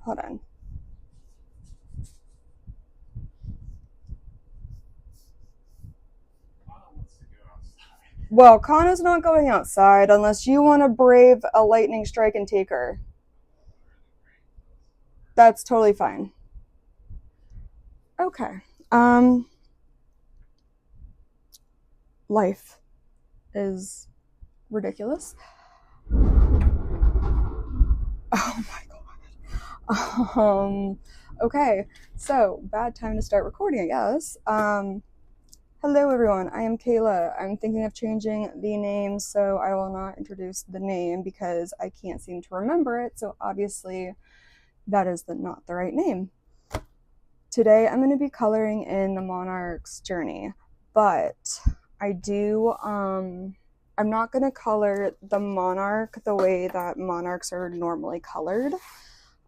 hold on. Well, Kana's not going outside unless you want to brave a lightning strike and take her. That's totally fine. Okay. Life is ridiculous. Oh my god. Okay. So, bad time to start recording, I guess. Hello everyone, I am Kayla. I'm thinking of changing the name, so I will not introduce the name because I can't seem to remember it, so obviously that is not the right name. Today I'm going to be coloring in the monarch's journey, but I'm not going to color the monarch the way that monarchs are normally colored.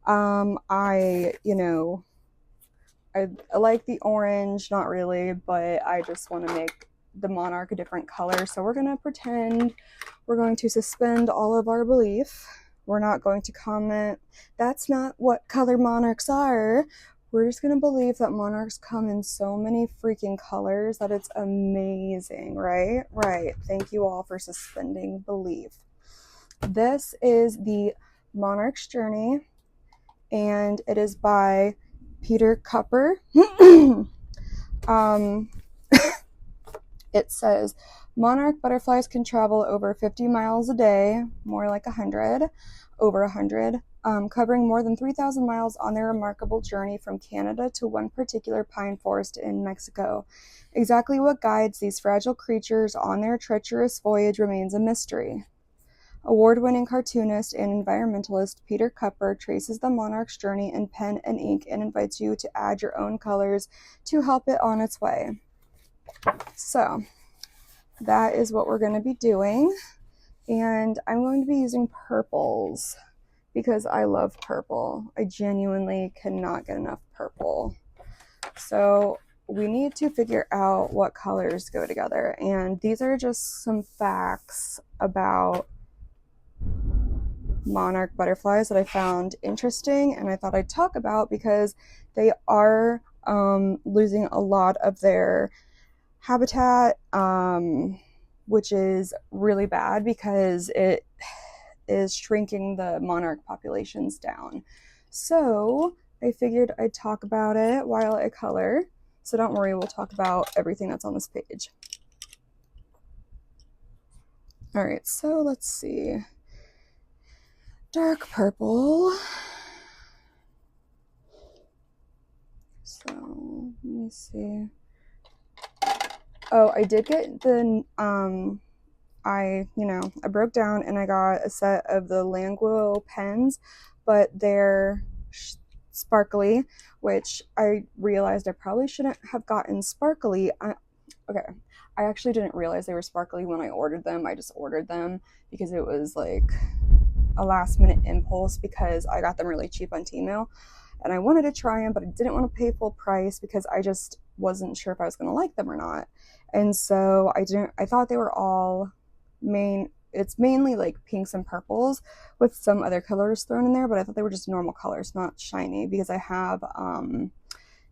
I like the orange, not really, but I just want to make the monarch a different color. So we're going to pretend we're going to suspend all of our belief. We're not going to comment, that's not what color monarchs are. We're just going to believe that monarchs come in so many freaking colors that it's amazing, right? Right. Thank you all for suspending belief. This is the Monarch's Journey, and it is by Peter Kuper. It says, monarch butterflies can travel over 50 miles a day, more like 100, over 100, covering more than 3,000 miles on their remarkable journey from Canada to one particular pine forest in Mexico. Exactly what guides these fragile creatures on their treacherous voyage remains a mystery. Award-winning cartoonist and environmentalist Peter Kuper traces the monarch's journey in pen and ink and invites you to add your own colors to help it on its way. So that is what we're going to be doing, and I'm going to be using purples because I love purple. I genuinely cannot get enough purple. So we need to figure out what colors go together, and these are just some facts about monarch butterflies that I found interesting and I thought I'd talk about because they are losing a lot of their habitat, which is really bad because it is shrinking the monarch populations down. So I figured I'd talk about it while I color. So don't worry, we'll talk about everything that's on this page. All right, so let's see. Dark purple. So let me see. Oh, I did get the I broke down and I got a set of the Languo pens, but they're sparkly, which I realized I probably shouldn't have gotten sparkly. Okay, I actually didn't realize they were sparkly when I ordered them. I just ordered them because it was like a last minute impulse because I got them really cheap on Temu and I wanted to try them, but I didn't want to pay full price because I just wasn't sure if I was going to like them or not. And so I thought they were all it's mainly like pinks and purples with some other colors thrown in there, but I thought they were just normal colors, not shiny, because I have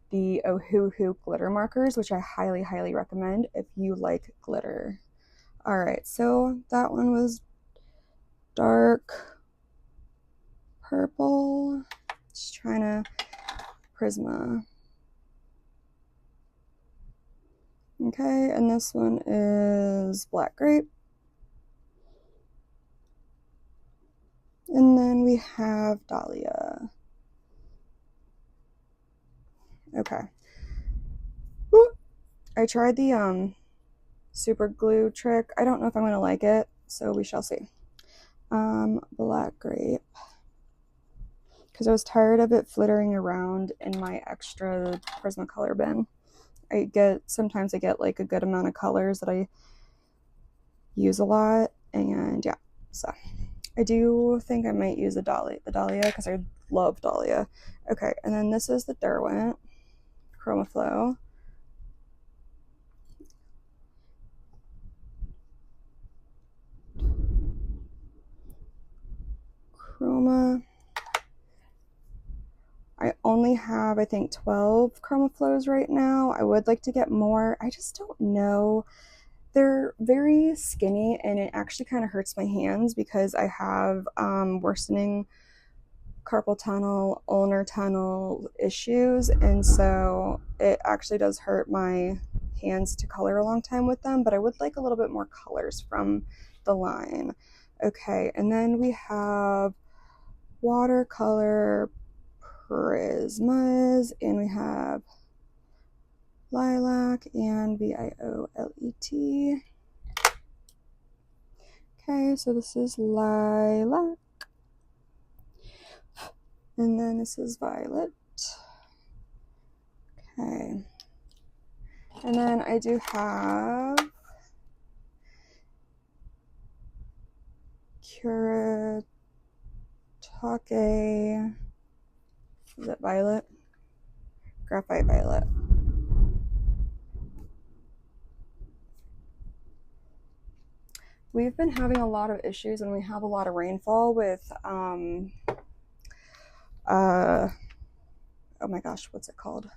the Ohuhu glitter markers, which I highly, highly recommend if you like glitter. All right, so that one was dark purple. Just trying to Prisma. Okay, and this one is black grape. And then we have Dahlia. Okay. Woo! I tried the super glue trick. I don't know if I'm going to like it, so we shall see. Black grape. Because I was tired of it flittering around in my extra Prismacolor bin. Sometimes I get like a good amount of colors that I use a lot, and yeah, so I do think I might use the Dahlia because I love Dahlia. Okay, and then this is the Derwent Chromaflow. Chroma. I only have, I think, 12 chroma flows right now. I would like to get more. I just don't know. They're very skinny, and it actually kind of hurts my hands because I have worsening carpal tunnel, ulnar tunnel issues, and so it actually does hurt my hands to color a long time with them, but I would like a little bit more colors from the line. Okay, and then we have watercolor prismas, and we have lilac and violet. Okay, so this is lilac, and then this is violet. Okay, and then I do have Kuretake. Is it violet? Graphite violet. We've been having a lot of issues, and we have a lot of rainfall with oh my gosh, what's it called?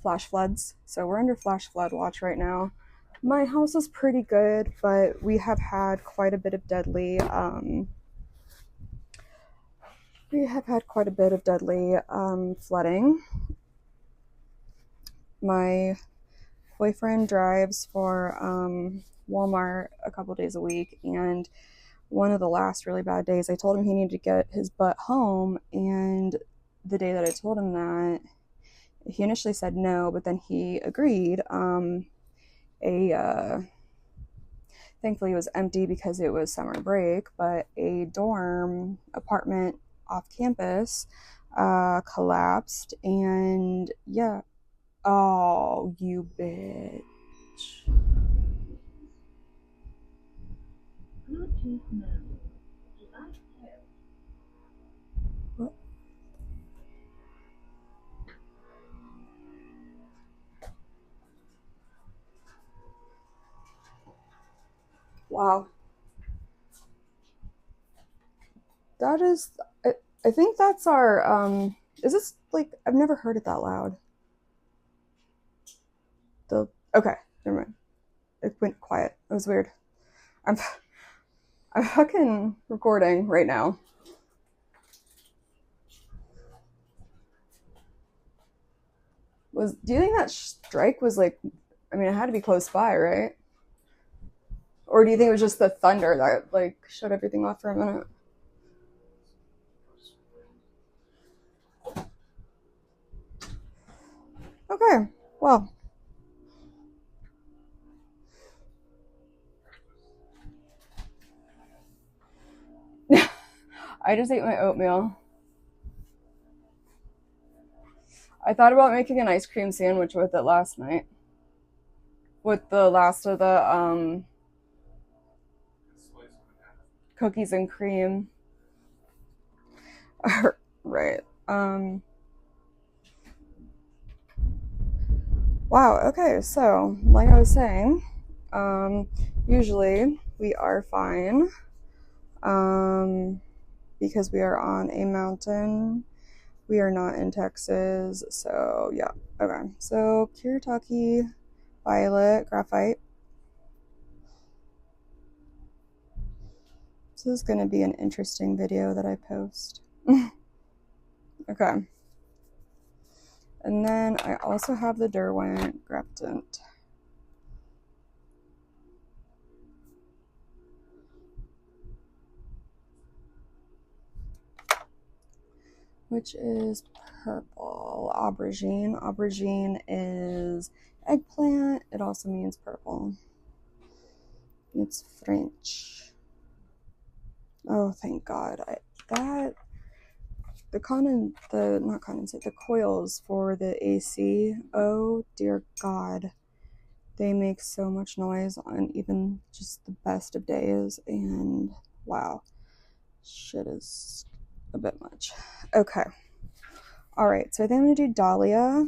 Flash floods. So we're under flash flood watch right now. My house is pretty good, but we have had quite a bit of deadly flooding. My boyfriend drives for Walmart a couple days a week, and one of the last really bad days, I told him he needed to get his butt home, and the day that I told him that, he initially said no, but then he agreed. Thankfully it was empty because it was summer break, but a dorm apartment off campus collapsed, and yeah. Oh, you bitch. What? Wow. That is, I think that's our, is this like, I've never heard it that loud. Okay, never mind. It went quiet. It was weird. I'm, I'm fucking recording right now. Do you think that strike was like, I mean, it had to be close by, right? Or do you think it was just the thunder that like shut everything off for a minute? Okay, well. I just ate my oatmeal. I thought about making an ice cream sandwich with it last night. With the last of the cookies and cream. Right. Wow, okay, so like I was saying, usually we are fine because we are on a mountain. We are not in Texas, so yeah. Okay, so Kuretake violet graphite. This is going to be an interesting video that I post. Okay. And then I also have the Derwent Graptant. Which is purple. Aubergine. Aubergine is eggplant. It also means purple. It's French. Oh, thank God. The coils for the AC. Oh, dear God. They make so much noise on even just the best of days, and wow. Shit is a bit much. Okay. All right, so I think I'm gonna do Dahlia.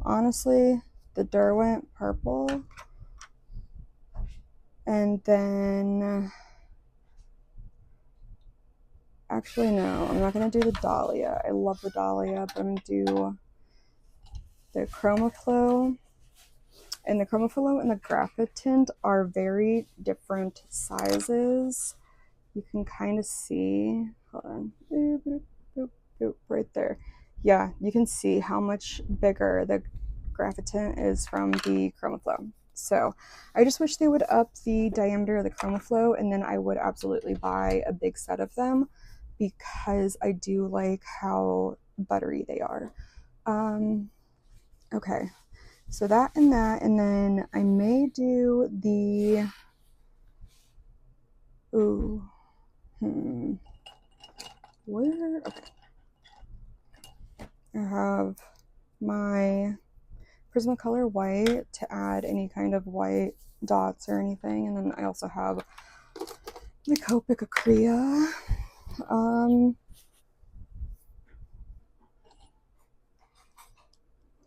Honestly, the Derwent purple, and then Actually, no, I'm not going to do the Dahlia. I love the Dahlia, but I'm going to do the Chroma Flow. And the Chroma Flow and the Graphite Tint are very different sizes. You can kind of see, hold on, boop, boop, boop, boop, right there. Yeah, you can see how much bigger the Graphite Tint is from the Chroma Flow. So I just wish they would up the diameter of the Chroma Flow, and then I would absolutely buy a big set of them because I do like how buttery they are. Okay, so that, and then I may do the, ooh, where, okay. I have my Prismacolor white to add any kind of white dots or anything, and then I also have my Copic Acrea.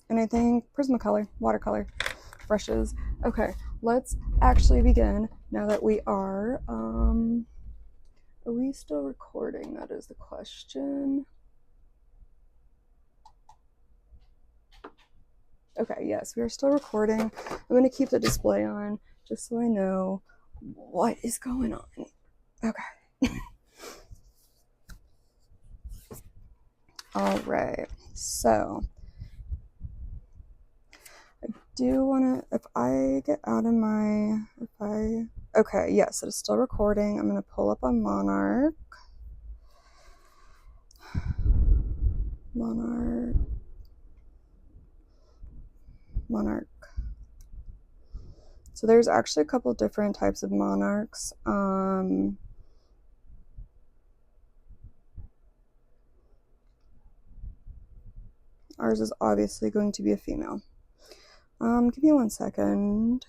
And I think Prismacolor, watercolor brushes. Okay, let's actually begin now that we are we still recording? That is the question. Okay, yes, we are still recording. I'm going to keep the display on just so I know what is going on. Okay. All right, so I do want to, if I get out of my, okay, yes, it is still recording. I'm going to pull up on Monarch. So there's actually a couple different types of monarchs. Ours is obviously going to be a female. Give me 1 second.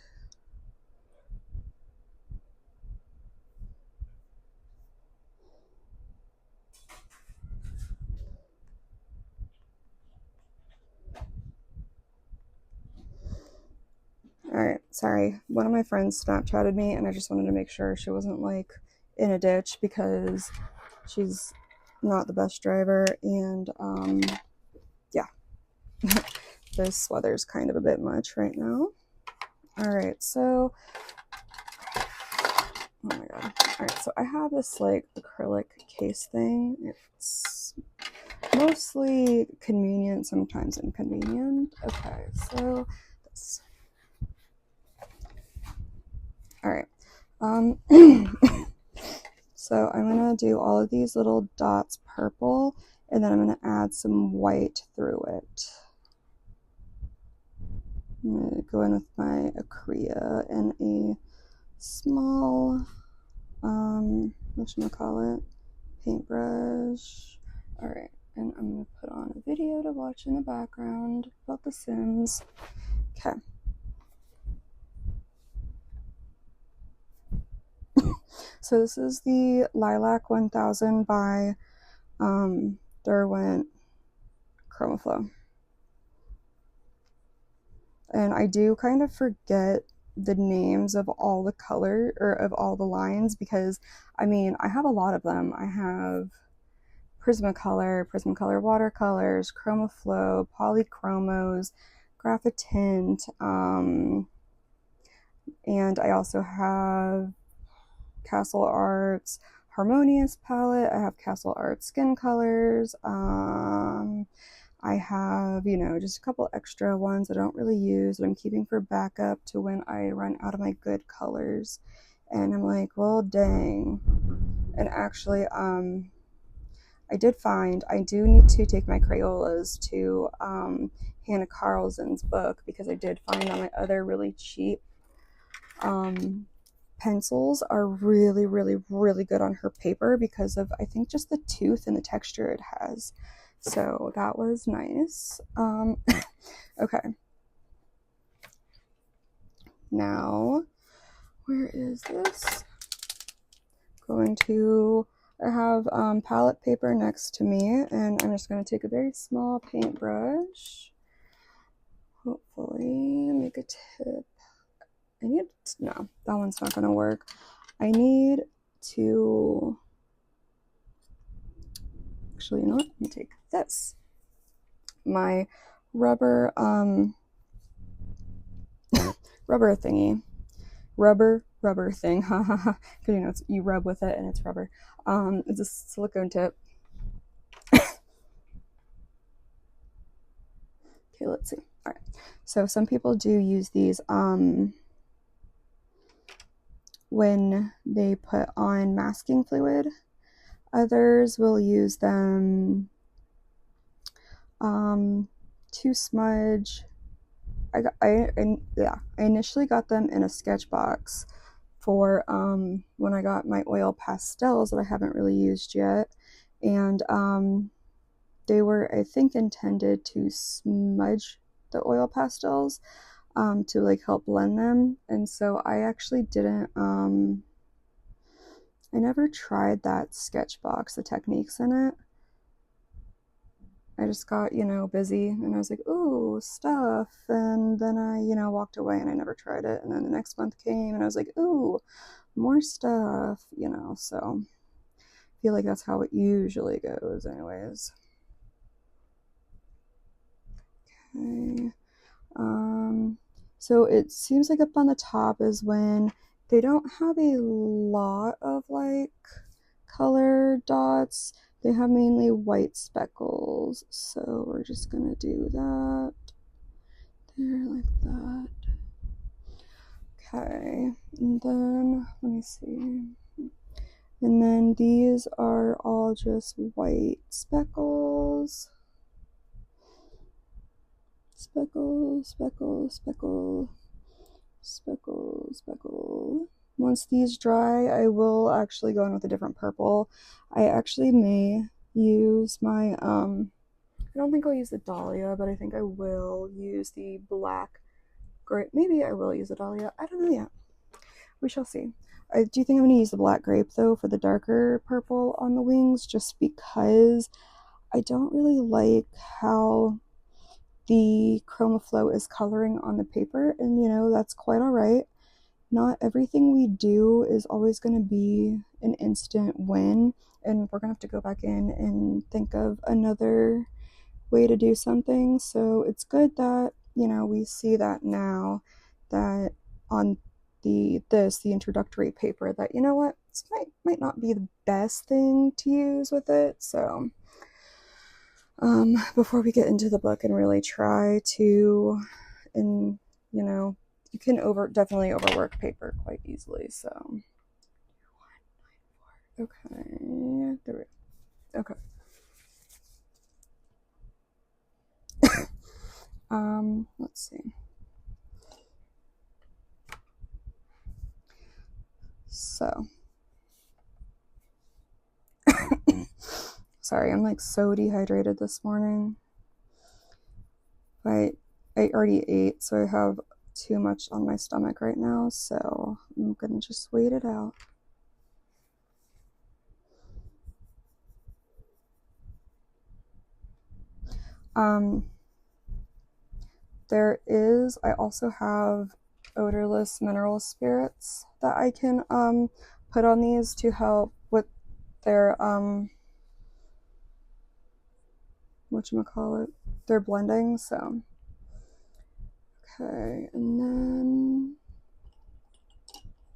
Alright, sorry. One of my friends Snapchatted me and I just wanted to make sure she wasn't like in a ditch because she's not the best driver, and yeah. This weather's kind of a bit much right now. Alright, so oh my god. Alright, so I have this like acrylic case thing. It's mostly convenient, sometimes inconvenient. Okay, so this. Alright. So I'm gonna do all of these little dots purple, and then I'm gonna add some white through it. I'm gonna go in with my Acrea and a small, whatchamacallit, paintbrush. Alright, and I'm gonna put on a video to watch in the background about The Sims. Okay. So this is the Lilac 1000 by Derwent Chroma Flow. And I do kind of forget the names of all the color, or of all the lines, because I mean, I have a lot of them. I have Prismacolor watercolors, Chroma Flow, Polychromos, Graphite Tint, and I also have Castle Arts Harmonious palette. I have Castle Arts Skin Colors. I have, you know, just a couple extra ones I don't really use that I'm keeping for backup to when I run out of my good colors. And I'm like, well, dang. And actually, I did find I do need to take my Crayolas to Hannah Carlson's book, because I did find that my other really cheap pencils are really, really, really good on her paper because of, I think, just the tooth and the texture it has. So that was nice. Okay. Now, where is this? I have palette paper next to me, and I'm just going to take a very small paintbrush. Hopefully make a tip. No, that one's not going to work. I need to Actually, you know what? Let me take this. My rubber rubber thingy. Rubber thing. Ha ha ha. Because you know you rub with it and it's rubber. It's a silicone tip. Okay, let's see. All right. So some people do use these when they put on masking fluid. Others will use them to smudge. I initially got them in a sketch box for when I got my oil pastels that I haven't really used yet, and they were, I think, intended to smudge the oil pastels to like help blend them. And so I actually didn't I never tried that sketch box, the techniques in it. I just got, busy and I was like, ooh, stuff. And then I, walked away and I never tried it. And then the next month came and I was like, ooh, more stuff, so I feel like that's how it usually goes, anyways. Okay. So it seems like up on the top is when they don't have a lot of like color dots. They have mainly white speckles. So we're just gonna do that there like that. Okay, and then let me see. And then these are all just white speckles. Speckle, speckle, speckle, speckle, speckle. Once these dry, I will actually go in with a different purple. I actually may use my, I don't think I'll use the Dahlia, but I think I will use the black grape. Maybe I will use the Dahlia. I don't know yet. We shall see. I do think I'm going to use the black grape, though, for the darker purple on the wings, just because I don't really like how the ChromaFlow is coloring on the paper, and that's quite all right. Not everything we do is always going to be an instant win, and we're going to have to go back in and think of another way to do something. So it's good that we see that now, that on the introductory paper, that what, this might not be the best thing to use with it. So before we get into the book and really try to, and you can definitely overwork paper quite easily. So okay, there we go. Okay. Let's see. So sorry, I'm like so dehydrated this morning. I already ate, so I have too much on my stomach right now, so I'm gonna just wait it out. I also have odorless mineral spirits that I can put on these to help with their whatchamacallit, their blending. So okay, and then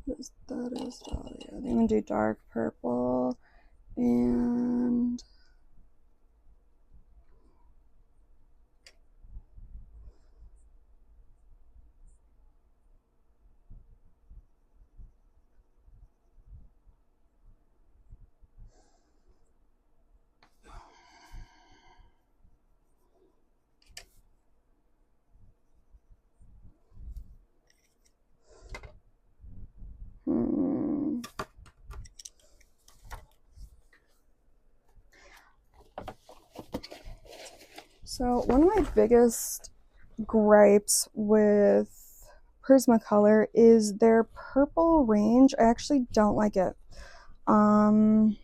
that is Dahlia. I'm gonna do dark purple and so one of my biggest gripes with Prismacolor is their purple range. I actually don't like it. I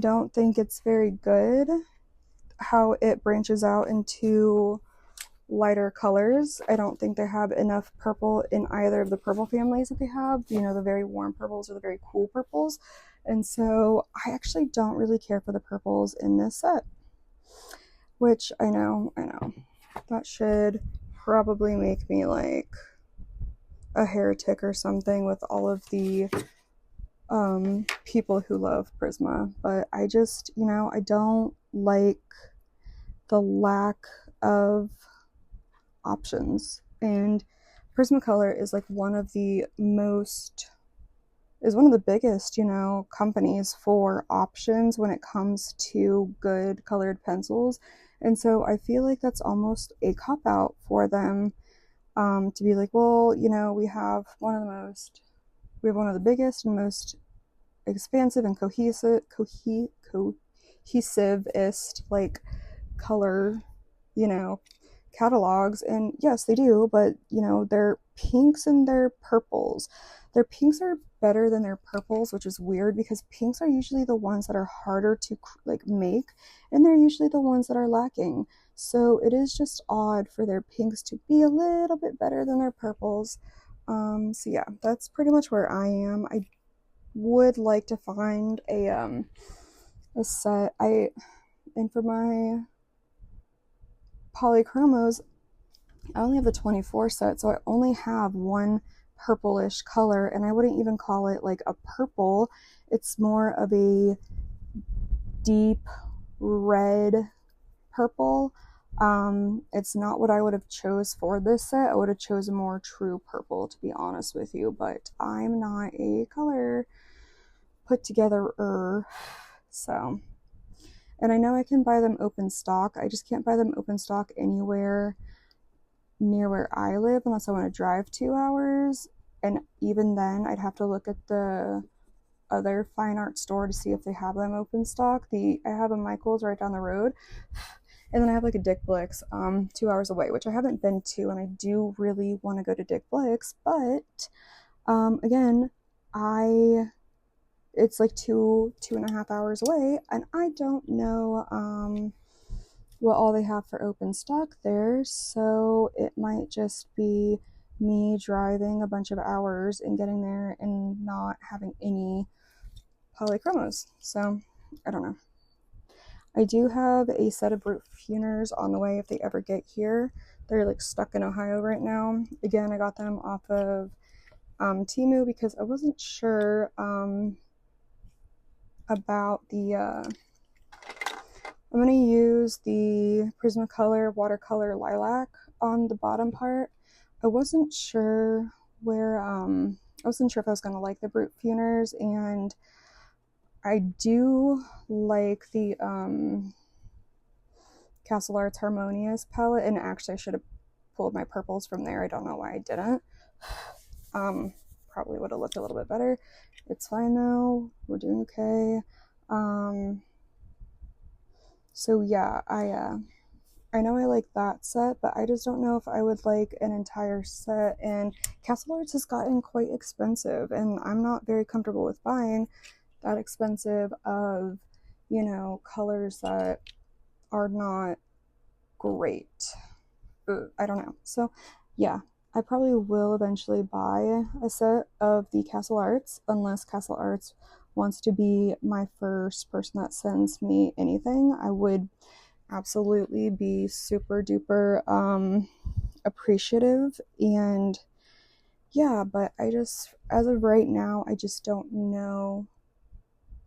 don't think it's very good how it branches out into lighter colors. I don't think they have enough purple in either of the purple families that they have, you know, the very warm purples or the very cool purples. And so I actually don't really care for the purples in this set, which I know, that should probably make me like a heretic or something with all of the people who love Prisma, but I just, you know, I don't like the lack of options. And Prismacolor is like one of the biggest, you know, companies for options when it comes to good colored pencils. And so I feel like that's almost a cop out for them, to be like, well, you know, we have one of the biggest and most expansive and cohesivest like color, you know, catalogs. And yes, they do, but you know, their pinks and their purples, their pinks are better than their purples, which is weird because pinks are usually the ones that are harder to like make, and they're usually the ones that are lacking. So it is just odd for their pinks to be a little bit better than their purples. So yeah, that's pretty much where I am. I would like to find a set. And for my polychromos, I only have the 24 set, so I only have one purplish color, and I wouldn't even call it like a purple. It's more of a deep red purple. It's not what I would have chose for this set. I would have chosen more true purple, to be honest with you, but I'm not a color put together so. And I know I can buy them open stock. I just can't buy them open stock anywhere near where I live unless I want to drive 2 hours. And even then, I'd have to look at the other fine art store to see if they have them open stock. I have a Michael's right down the road, and then I have like a Dick Blick's 2 hours away, which I haven't been to, and I do really want to go to Dick Blick's, but again, it's like 2.5 hours away, and I don't know what all they have for open stock there, so it might just be me driving a bunch of hours and getting there and not having any polychromos. So I don't know. I do have a set of Brute Funers on the way if they ever get here. They're like stuck in Ohio right now. Again, I got them off of Temu because I wasn't sure about the I'm going to use the Prismacolor watercolor lilac on the bottom part. I wasn't sure if I was going to like the Brute Funers, and I do like the Castle Arts Harmonious palette, and actually I should have pulled my purples from there. I don't know why I didn't. Probably would have looked a little bit better. It's fine though. We're doing okay. So yeah, I know I like that set, but I just don't know if I would like an entire set. And Castle Arts has gotten quite expensive, and I'm not very comfortable with buying that expensive of, you know, colors that are not great. I don't know. So yeah, I probably will eventually buy a set of the Castle Arts, unless Castle Arts wants to be my first person that sends me anything. I would absolutely be super duper appreciative. And yeah, but I just, as of right now, I just don't know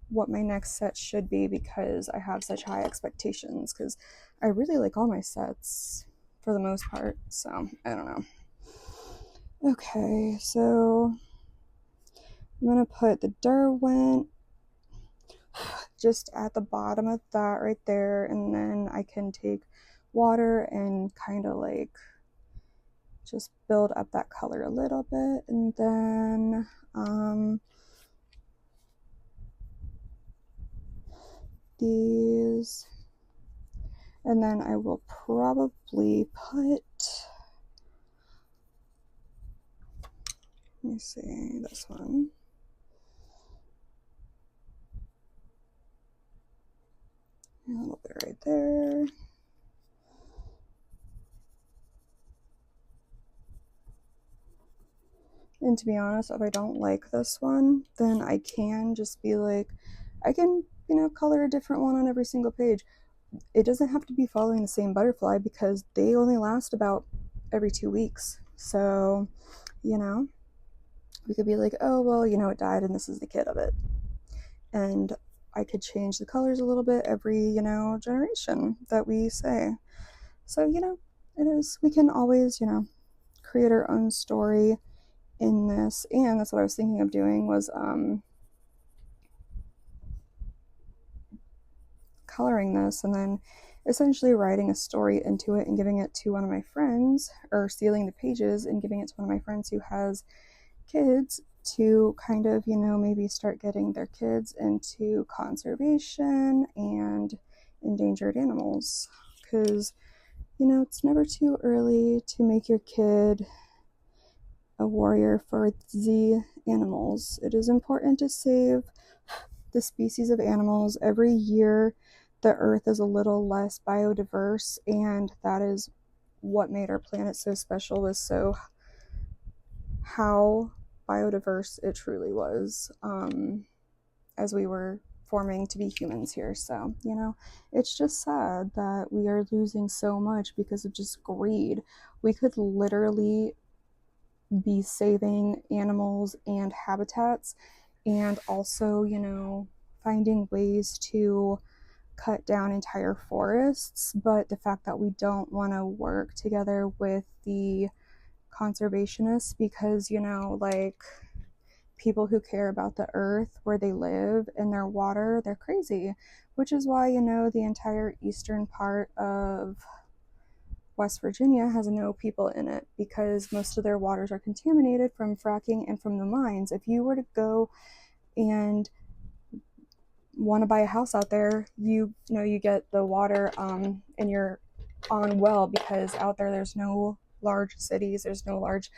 what my next set should be because I have such high expectations, because I really like all my sets for the most part. So I don't know. Okay, so I'm gonna put the Derwent just at the bottom of that right there, and then I can take water and kind of like just build up that color a little bit, and then these, and then I will probably put, let me see, this one. A little bit right there. And to be honest, if I don't like this one, then I can just be like, I can, color a different one on every single page. It doesn't have to be following the same butterfly because they only last about every 2 weeks. So, we could be like, oh, well, it died and this is the kid of it. And I could change the colors a little bit every, generation that we say. So, we can always, create our own story in this. And that's what I was thinking of doing was coloring this and then essentially writing a story into it and giving it to one of my friends, or sealing the pages and giving it to one of my friends who has kids, to kind of, maybe start getting their kids into conservation and endangered animals. Because, it's never too early to make your kid a warrior for the animals. It is important to save the species of animals. Every year, the earth is a little less biodiverse, and that is what made our planet so special, was so how biodiverse it truly was, as we were forming to be humans here. So, it's just sad that we are losing so much because of just greed. We could literally be saving animals and habitats, and also, finding ways to cut down entire forests. But the fact that we don't want to work together with the conservationists, because, like, people who care about the earth where they live and their water, they're crazy. Which is why, the entire eastern part of West Virginia has no people in it, because most of their waters are contaminated from fracking and from the mines. If you were to go and want to buy a house out there, you get the water in your on well, because out there's no large cities, there's no large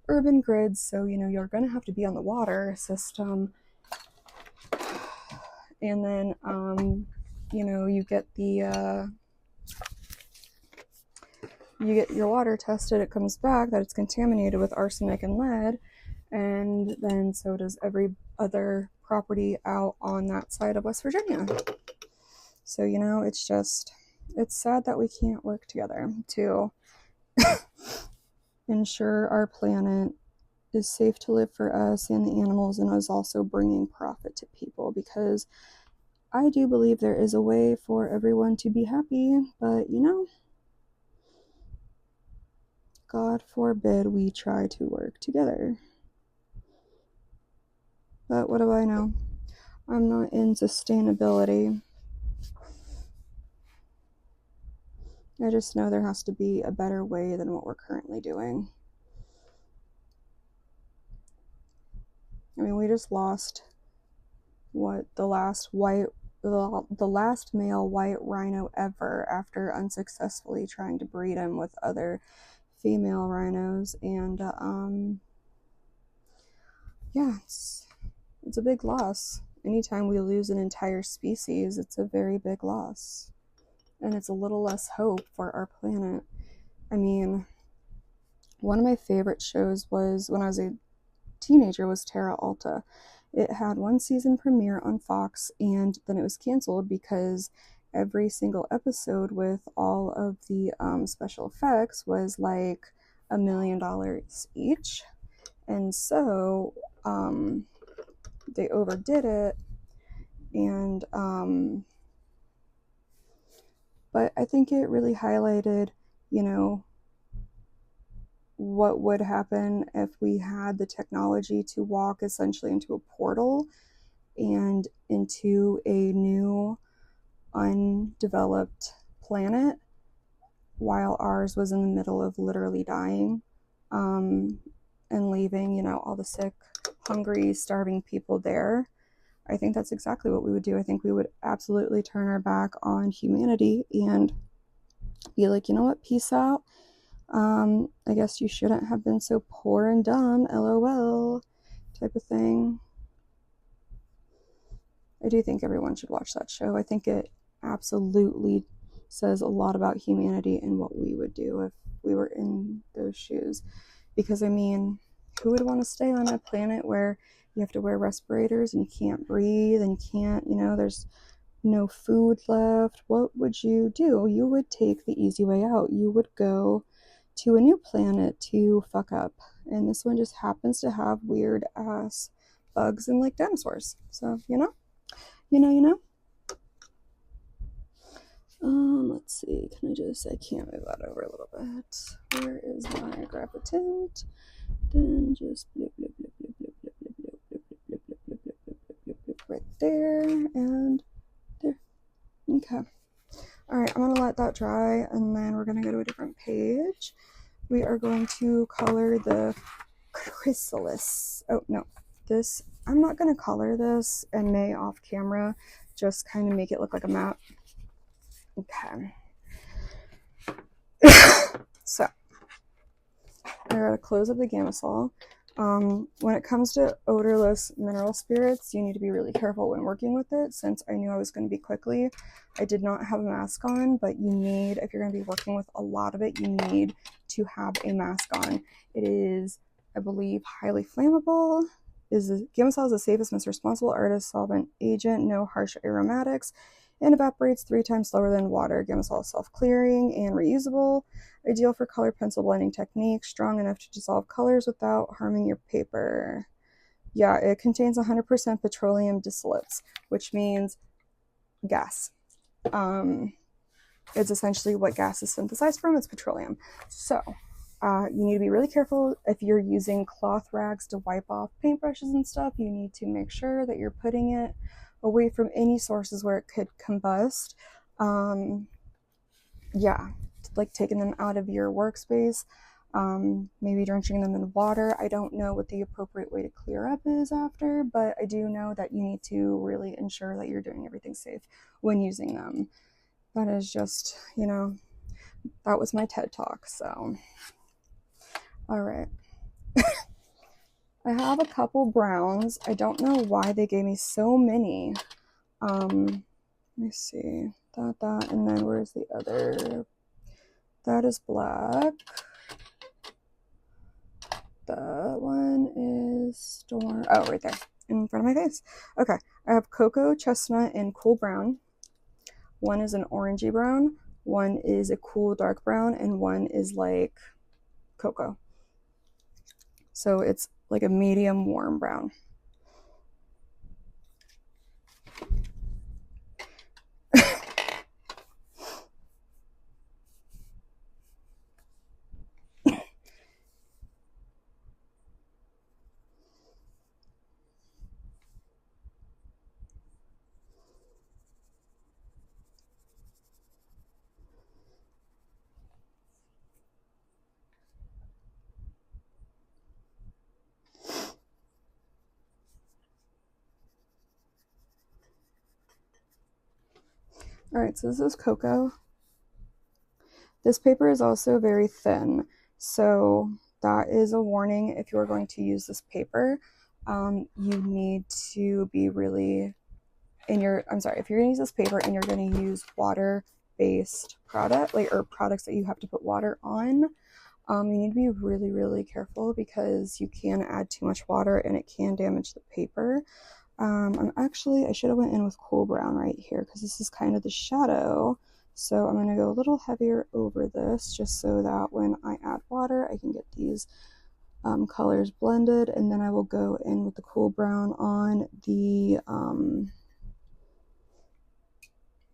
urban grids, so you're going to have to be on the water system. And then you get you get your water tested, it comes back that it's contaminated with arsenic and lead, and then so does every other property out on that side of West Virginia. So, it's sad that we can't work together to ensure our planet is safe to live for us and the animals, and is also bringing profit to people, because I do believe there is a way for everyone to be happy, but God forbid we try to work together. But what do I know? I'm not in sustainability. I just know there has to be a better way than what we're currently doing. I mean, we just lost the last male white rhino ever, after unsuccessfully trying to breed him with other female rhinos. And yeah, it's a big loss. Anytime we lose an entire species, it's a very big loss, and it's a little less hope for our planet. I mean, one of my favorite shows was, when I was a teenager, was Terra Alta. It had one season premiere on Fox, and then it was canceled because every single episode with all of the special effects was like $1 million each. And so they overdid it. And but I think it really highlighted, what would happen if we had the technology to walk essentially into a portal and into a new undeveloped planet, while ours was in the middle of literally dying, and leaving, all the sick, hungry, starving people there. I think that's exactly what we would do. I think we would absolutely turn our back on humanity and be like, you know what, peace out. I guess you shouldn't have been so poor and dumb, LOL, type of thing. I do think everyone should watch that show. I think it absolutely says a lot about humanity and what we would do if we were in those shoes. Because, I mean, who would want to stay on a planet where you have to wear respirators and you can't breathe and you can't, there's no food left? What would you do? You would take the easy way out. You would go to a new planet to fuck up. And this one just happens to have weird ass bugs and like dinosaurs. So, you know. Let's see. I can't move that over a little bit. Where is my grab a tint? Then just blip, blip, blip, blip, blip, blip, blip, blip, blip, blip, blip, blip, blip, blip, blip, blip, right there and there. Okay. All right, I'm gonna let that dry and then we're gonna go to a different page. We are going to color the chrysalis. Oh no, I'm not gonna color this and may off camera just kind of make it look like a map. Okay. So I gotta close up the Gamasol. When it comes to odorless mineral spirits, you need to be really careful when working with it. Since I knew I was going to be quickly, I did not have a mask on, but you need, if you're going to be working with a lot of it, you need to have a mask on. It is, I believe, highly flammable. Gamasol is the safest, most responsible artist solvent agent, no harsh aromatics, and evaporates 3 times slower than water. Gamasol is self-clearing and reusable. Ideal for color pencil blending techniques, strong enough to dissolve colors without harming your paper. Yeah, it contains 100% petroleum distillates, which means gas. It's essentially what gas is synthesized from. It's petroleum. So you need to be really careful if you're using cloth rags to wipe off paintbrushes and stuff. You need to make sure that you're putting it away from any sources where it could combust. Yeah, like taking them out of your workspace, maybe drenching them in water. I don't know what the appropriate way to clear up is after, but I do know that you need to really ensure that you're doing everything safe when using them. That is just, that was my TED Talk, so. All right. I have a couple browns. I don't know why they gave me so many. Let me see. That, and then where's the other? That is black. That one is storm. Oh, right there in front of my face. Okay, I have cocoa, chestnut, and cool brown. One is an orangey brown. One is a cool dark brown, and one is like cocoa. So it's like a medium warm brown. All right, so this is cocoa. This paper is also very thin, so that is a warning if you're going to use this paper. You need to be really if you're gonna use this paper and you're gonna use water-based product, or products that you have to put water on, you need to be really, really careful because you can add too much water and it can damage the paper. I should have went in with cool brown right here because this is kind of the shadow. So I'm going to go a little heavier over this just so that when I add water, I can get these colors blended. And then I will go in with the cool brown on the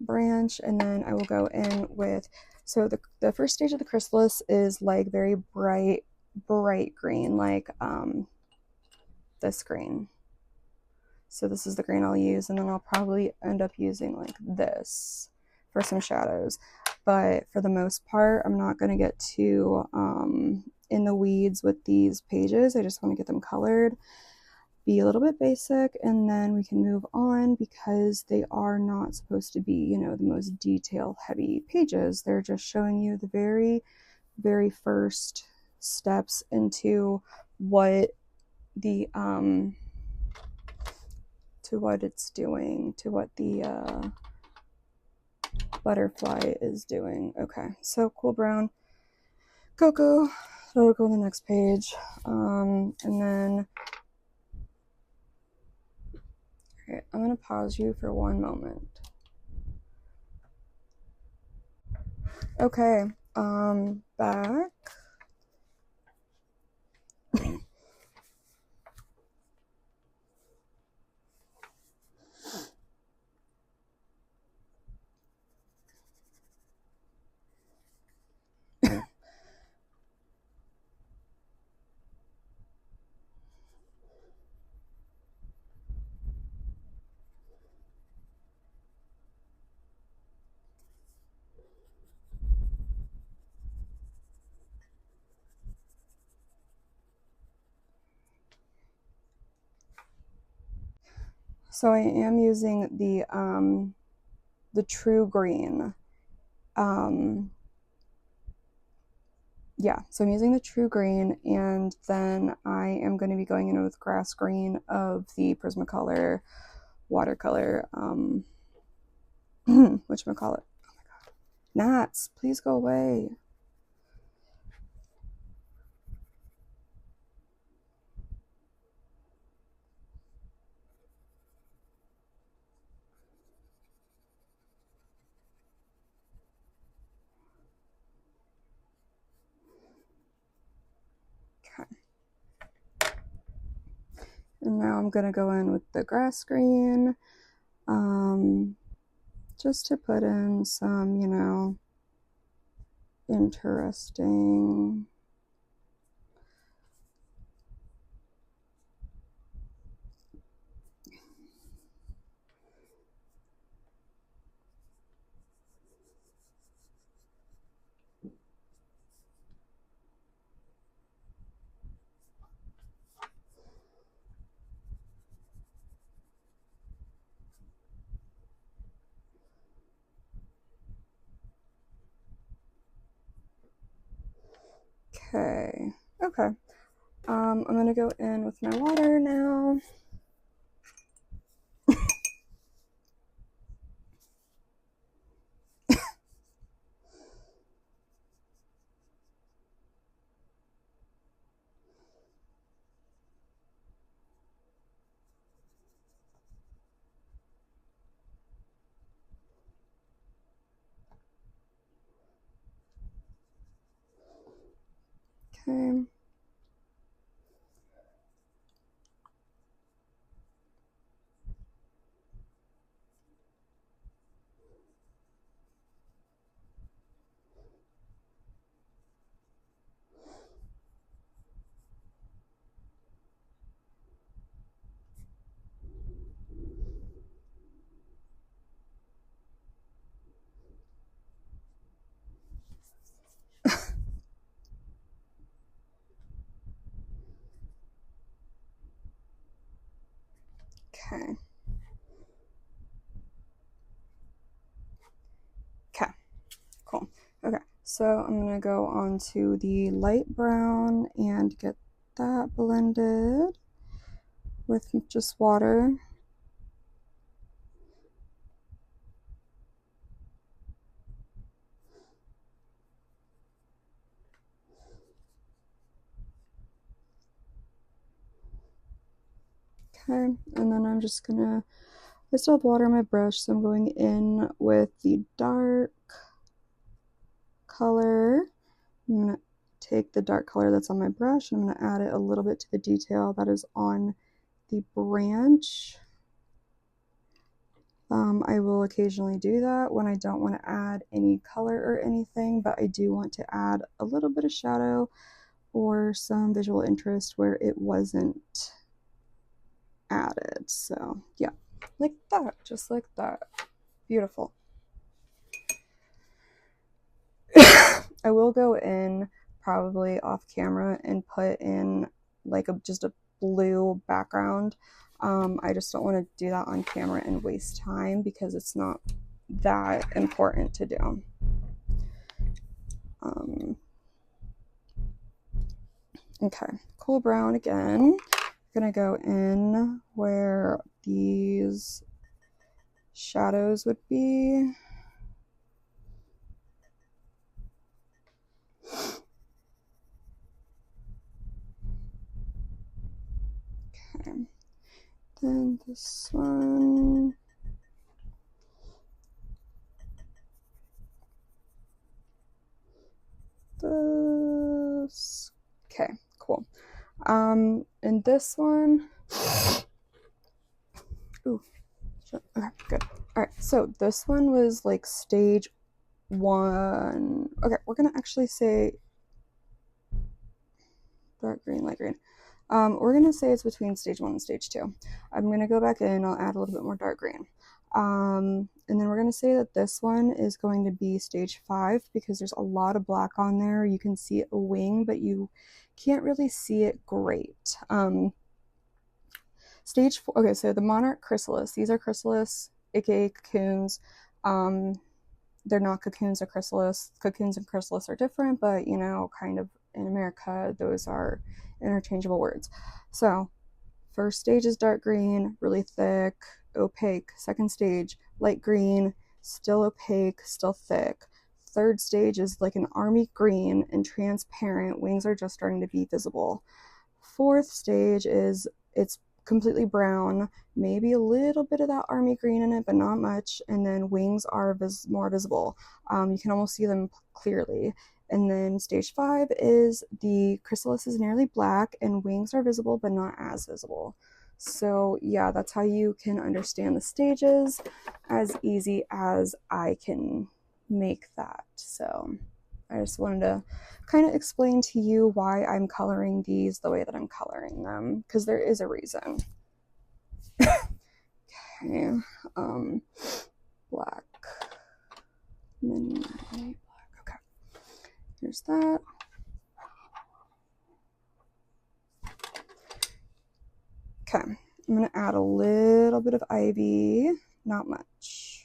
branch. And then I will go in with, so the first stage of the chrysalis is like very bright green, like this green. So this is the green I'll use, and then I'll probably end up using like this for some shadows. But for the most part, I'm not going to get too in the weeds with these pages. I just want to get them colored, be a little bit basic, and then we can move on because they are not supposed to be, the most detail heavy pages. They're just showing you the very, very first steps into what the to what it's doing, to what the butterfly is doing. Okay, so cool brown, cocoa, So I'll go on the next page. And then, okay, I'm going to pause you for one moment. Okay, back. So I am using the true green. Yeah, so I'm using the true green, and then I am going to be going in with grass green of the Prismacolor watercolor, whatchamacallit? Oh my god. Gnats, please go away. Okay. And now I'm going to go in with the grass green, just to put in some, you know, interesting Okay. Okay. I'm gonna go in with my water now. Okay. Okay. Okay. Cool. Okay. So I'm gonna go on to the light brown and get that blended with just water. Okay, and then I'm just gonna, I still have water on my brush, so I'm going in with the dark color. I'm gonna take the dark color that's on my brush and I'm gonna add it a little bit to the detail that is on the branch. I will occasionally do that when I don't want to add any color or anything, but I do want to add a little bit of shadow or some visual interest where it wasn't added. So yeah, like that, just like that. Beautiful. I will go in probably off camera and put in like just a blue background. I just don't want to do that on camera and waste time because it's not that important to do. Okay, cool brown again. I'm gonna go in where these shadows would be. Then this one. This. Okay, cool. And this one. Ooh. Okay, good. All right, so this one was like stage 1. Okay, we're gonna actually say dark green, light green. We're gonna say it's between stage 1 and stage 2. I'm gonna go back in, I'll add a little bit more dark green. And then we're gonna say that this one is going to be stage 5 because there's a lot of black on there. You can see a wing, but you can't really see it great. Stage 4, okay, so the monarch chrysalis, these are chrysalis, aka cocoons. They're not cocoons or chrysalis. Cocoons and chrysalis are different, but you know, kind of in America, those are interchangeable words. So, first stage is dark green, really thick, opaque. Second stage, light green, still opaque, still thick. Third stage is like an army green and transparent. Wings are just starting to be visible. Fourth stage is it's completely brown, maybe a little bit of that army green in it, but not much. And then wings are more visible. You can almost see them clearly. And then stage 5 is the chrysalis is nearly black and wings are visible, but not as visible. So yeah, that's how you can understand the stages, as easy as I can make that. So I just wanted to kind of explain to you why I'm coloring these the way that I'm coloring them, because there is a reason. Okay, black, mini black, okay, here's that. Okay, I'm gonna add a little bit of ivy, not much.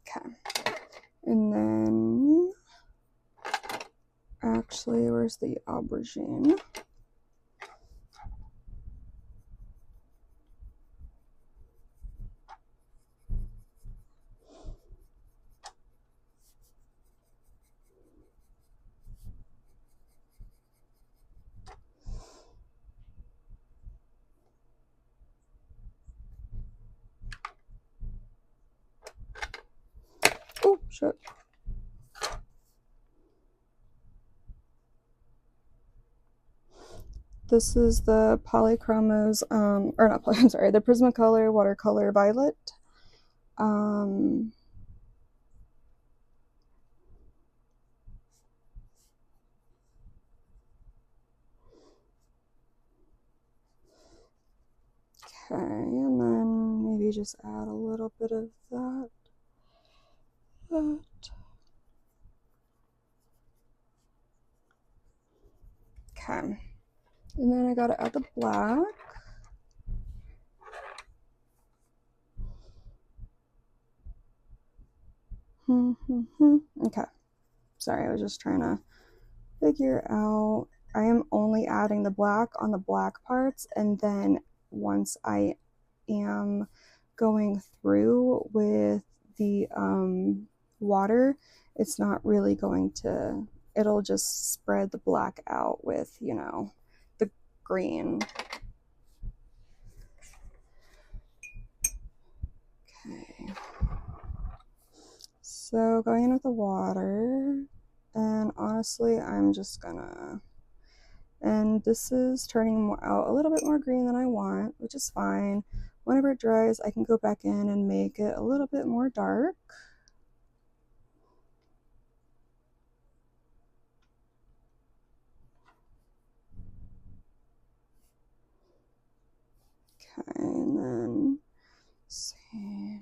Okay, and then actually, where's the aubergine? Oh, shit. This is the Polychromos, or not, I'm sorry, the Prismacolor Watercolor Violet. Okay, and then maybe just add a little bit of that. Okay, and then I gotta add the black. Okay, sorry, I was just trying to figure out. I am only adding the black on the black parts, and then once I am going through with the water, it's not really going to, it'll just spread the black out with, you know, the green. Okay. So going in with the water, and honestly, I'm just gonna, and this is turning out a little bit more green than I want, which is fine. Whenever it dries, I can go back in and make it a little bit more dark. Okay, and then let's see.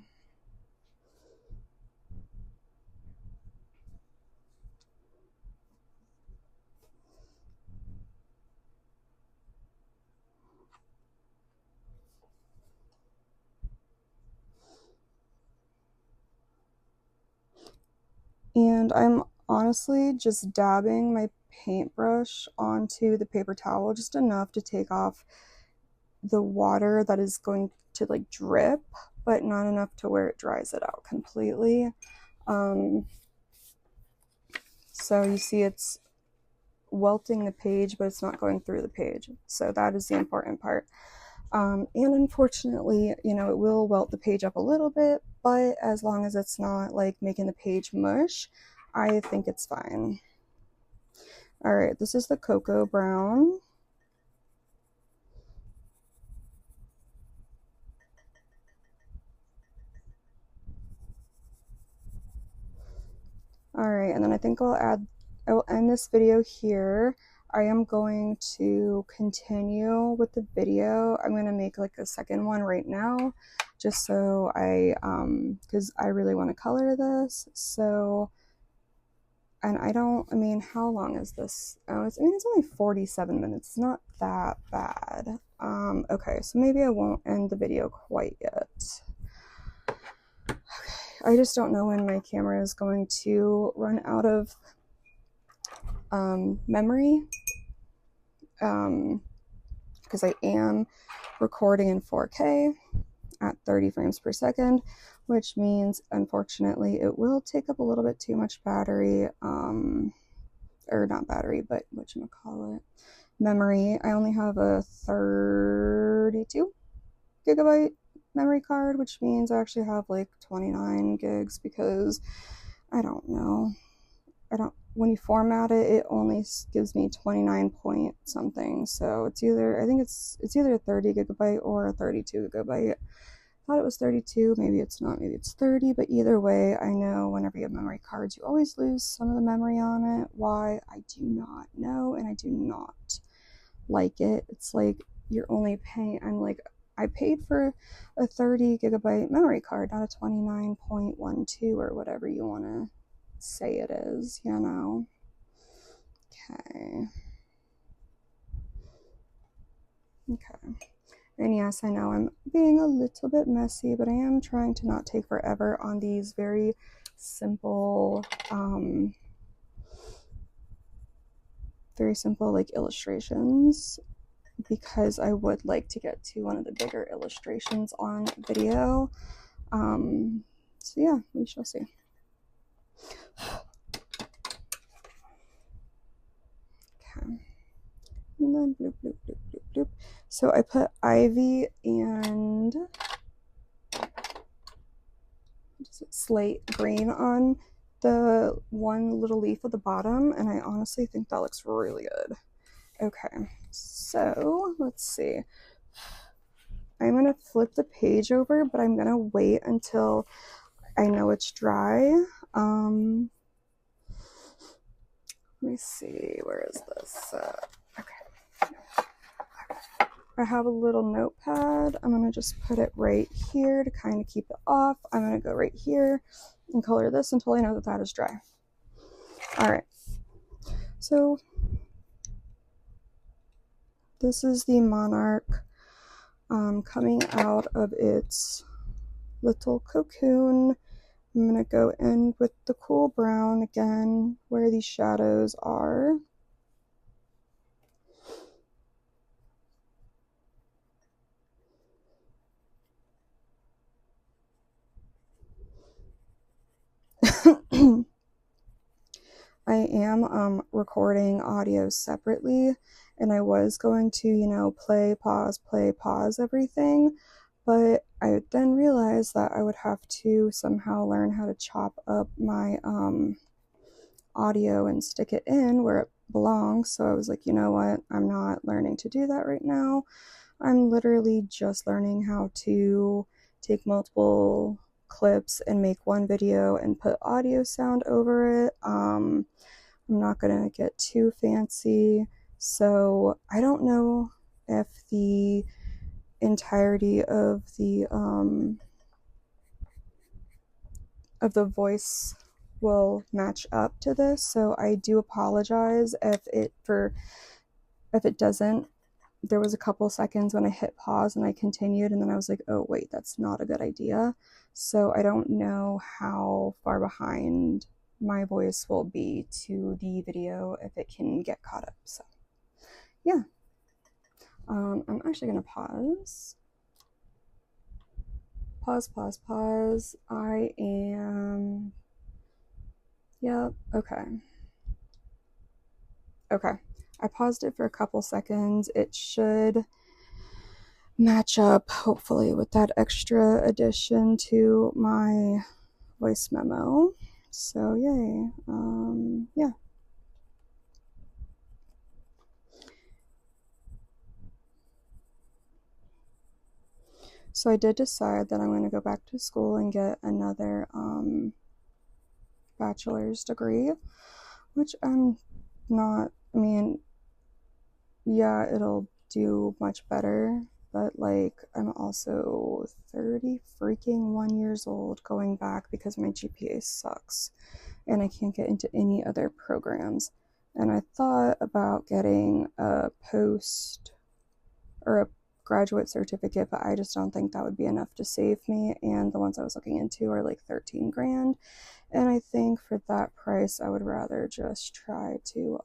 And I'm honestly just dabbing my paintbrush onto the paper towel just enough to take off the water that is going to like drip, but not enough to where it dries it out completely. So you see it's welting the page, but it's not going through the page. So that is the important part. And unfortunately, you know, it will welt the page up a little bit, but as long as it's not like making the page mush, I think it's fine. All right, this is the cocoa brown. All right, and then I think I will end this video here. I am going to continue with the video. I'm going to make like a second one right now, just so because I really want to color this. So, and I mean, how long is this? Oh, it's only 47 minutes. It's not that bad. Okay, so maybe I won't end the video quite yet. I just don't know when my camera is going to run out of memory, because I am recording in 4K at 30 frames per second, which means unfortunately it will take up a little bit too much battery, or not battery, but whatchamacallit, memory. I only have a 32 gigabyte memory card, which means I actually have like 29 gigs because I don't know. When you format it, it only gives me 29 point something. So it's either, I think it's either a 30 gigabyte or a 32 gigabyte. I thought it was 32, maybe it's not, maybe it's 30, but either way, I know whenever you have memory cards, you always lose some of the memory on it. Why? I do not know, and I do not like it. It's like you're only paying, I paid for a 30 gigabyte memory card, not a 29.12 or whatever you want to say it is, you know. Okay. And yes, I know I'm being a little bit messy, but I am trying to not take forever on these very simple like illustrations, because I would like to get to one of the bigger illustrations on video. So yeah, we shall see. Okay. And then bloop, bloop, bloop, bloop, bloop. So I put ivy and slate green on the one little leaf at the bottom, and I honestly think that looks really good. Okay, so let's see. I'm going to flip the page over, but I'm going to wait until I know it's dry. Let me see, where is this? Okay. I have a little notepad. I'm going to just put it right here to kind of keep it off. I'm going to go right here and color this until I know that that is dry. All right. So this is the monarch coming out of its little cocoon. I'm going to go in with the cool brown again where these shadows are. I am recording audio separately, and I was going to, you know, play, pause everything, but I then realized that I would have to somehow learn how to chop up my audio and stick it in where it belongs. So I was like, you know what, I'm not learning to do that right now. I'm literally just learning how to take multiple clips and make one video and put audio sound over it. I'm not gonna get too fancy, so I don't know if the entirety of the voice will match up to this, so I do apologize if it doesn't. There was a couple seconds when I hit pause and I continued, and then I was like, oh wait, that's not a good idea. So I don't know how far behind my voice will be to the video if it can get caught up. So yeah, I'm actually gonna pause. I am, yeah, okay. I paused it for a couple seconds. It should match up, hopefully, with that extra addition to my voice memo. So, yay. Yeah. So I did decide that I'm going to go back to school and get another bachelor's degree, which I'm not, I mean, yeah, it'll do much better, but like I'm also 30 freaking 1 years old going back because my GPA sucks and I can't get into any other programs. And I thought about getting a post or a graduate certificate, but I just don't think that would be enough to save me. And the ones I was looking into are like 13 grand. And I think for that price, I would rather just try to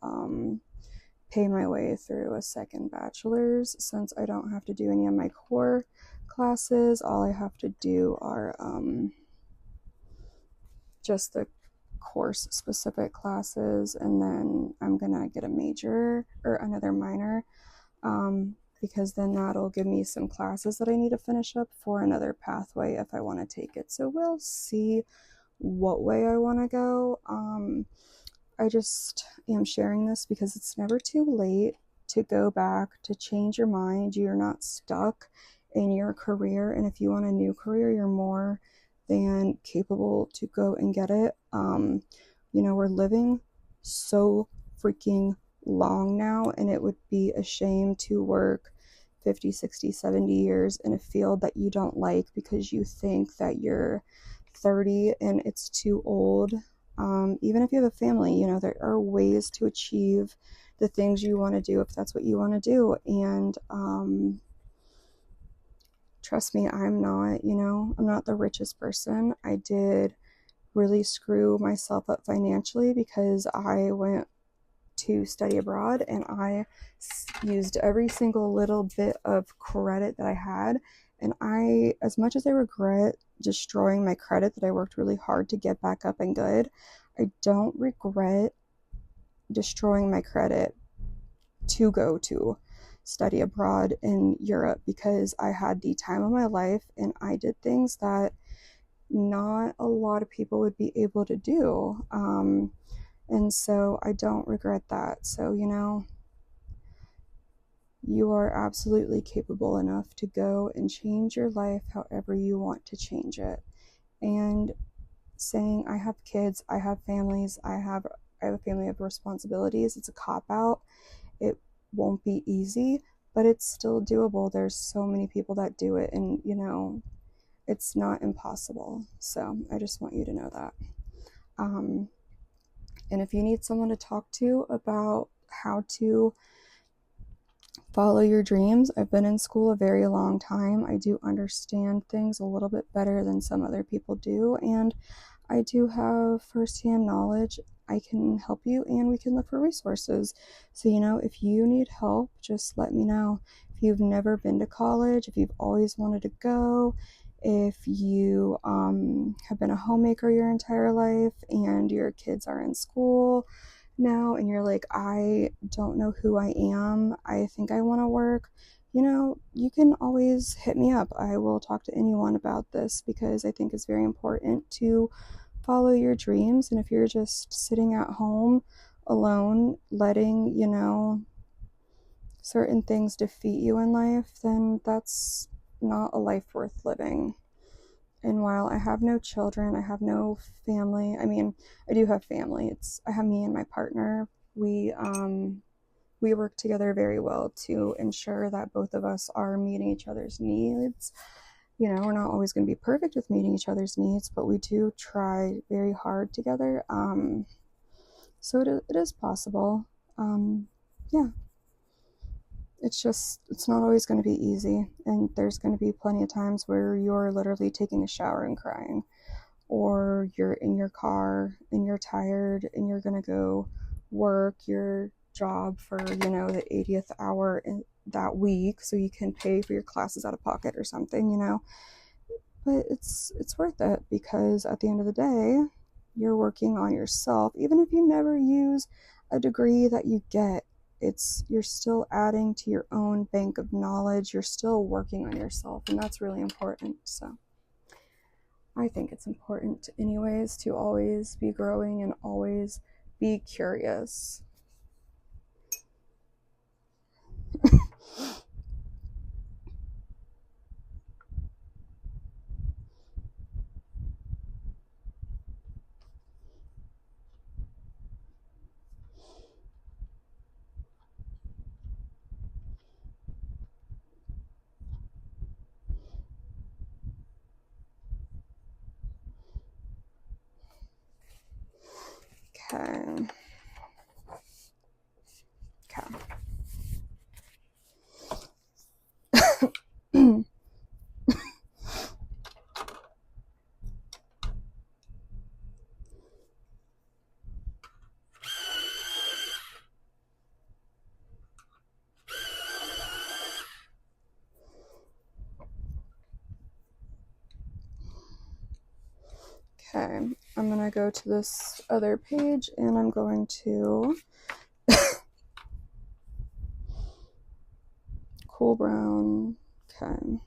pay my way through a second bachelor's since I don't have to do any of my core classes. All I have to do are just the course specific classes, and then I'm gonna get a major or another minor because then that'll give me some classes that I need to finish up for another pathway if I want to take it. So we'll see what way I want to go. I just am sharing this because it's never too late to go back, to change your mind. You're not stuck in your career. And if you want a new career, you're more than capable to go and get it. We're living so freaking long now, and it would be a shame to work 50, 60, 70 years in a field that you don't like because you think that you're 30 and it's too old. Even if you have a family, there are ways to achieve the things you want to do if that's what you want to do. And trust me, I'm not the richest person. I did really screw myself up financially because I went to study abroad and I used every single little bit of credit that I had. And as much as I regret destroying my credit that I worked really hard to get back up and good, I don't regret destroying my credit to go to study abroad in Europe because I had the time of my life and I did things that not a lot of people would be able to do. And so I don't regret that. So, you are absolutely capable enough to go and change your life however you want to change it. And saying I have kids, I have families, I have a family of responsibilities, it's a cop out. It won't be easy, but it's still doable. There's so many people that do it, and it's not impossible. So I just want you to know that. And if you need someone to talk to about how to follow your dreams, I've been in school a very long time. I do understand things a little bit better than some other people do, and I do have firsthand knowledge. I can help you, and we can look for resources. So, if you need help, just let me know. If you've never been to college, if you've always wanted to go, if you have been a homemaker your entire life and your kids are in school now and you're like, I don't know who I am, I think I want to work, you can always hit me up. I will talk to anyone about this because I think it's very important to follow your dreams. And if you're just sitting at home alone, letting, certain things defeat you in life, then that's not a life worth living. And while I have no children, I have no family. I mean, I do have family. I have me and my partner. We work together very well to ensure that both of us are meeting each other's needs. We're not always going to be perfect with meeting each other's needs, but we do try very hard together. So it is possible. Yeah. It's not always going to be easy, and there's going to be plenty of times where you're literally taking a shower and crying. or you're in your car and you're tired and you're going to go work your job for, the 80th hour in that week so you can pay for your classes out of pocket or something. But it's worth it, because at the end of the day, you're working on yourself. Even if you never use a degree that you get, you're still adding to your own bank of knowledge. You're still working on yourself, and that's really important. So I think it's important anyways to always be growing and always be curious. Okay. Okay. Okay, I'm gonna go to this other page and I'm going to cool brown. Okay.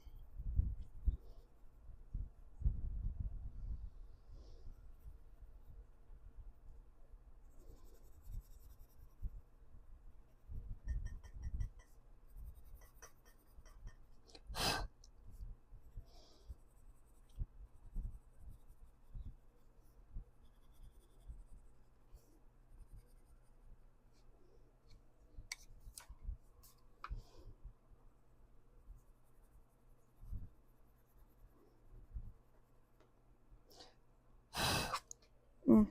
Mm.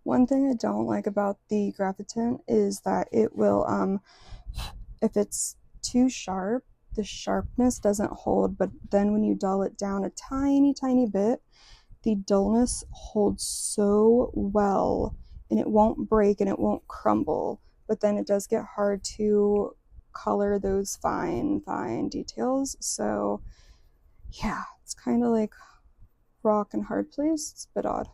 One thing I don't like about the graphitin is that it will, if it's too sharp, the sharpness doesn't hold, but then when you dull it down a tiny, tiny bit, the dullness holds so well and it won't break and it won't crumble. But then it does get hard to color those fine, fine details. So, yeah, it's kind of like rock and hard place. It's a bit odd.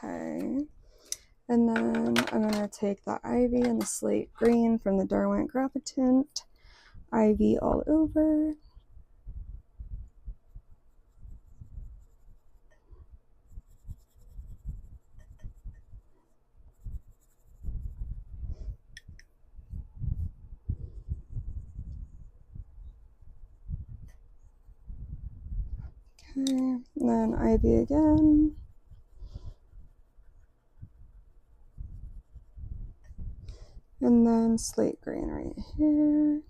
Okay. And then I'm going to take the ivy and the slate green from the Derwent Graphitint. Ivy all over. Okay, and then ivy again. And then slate green right here.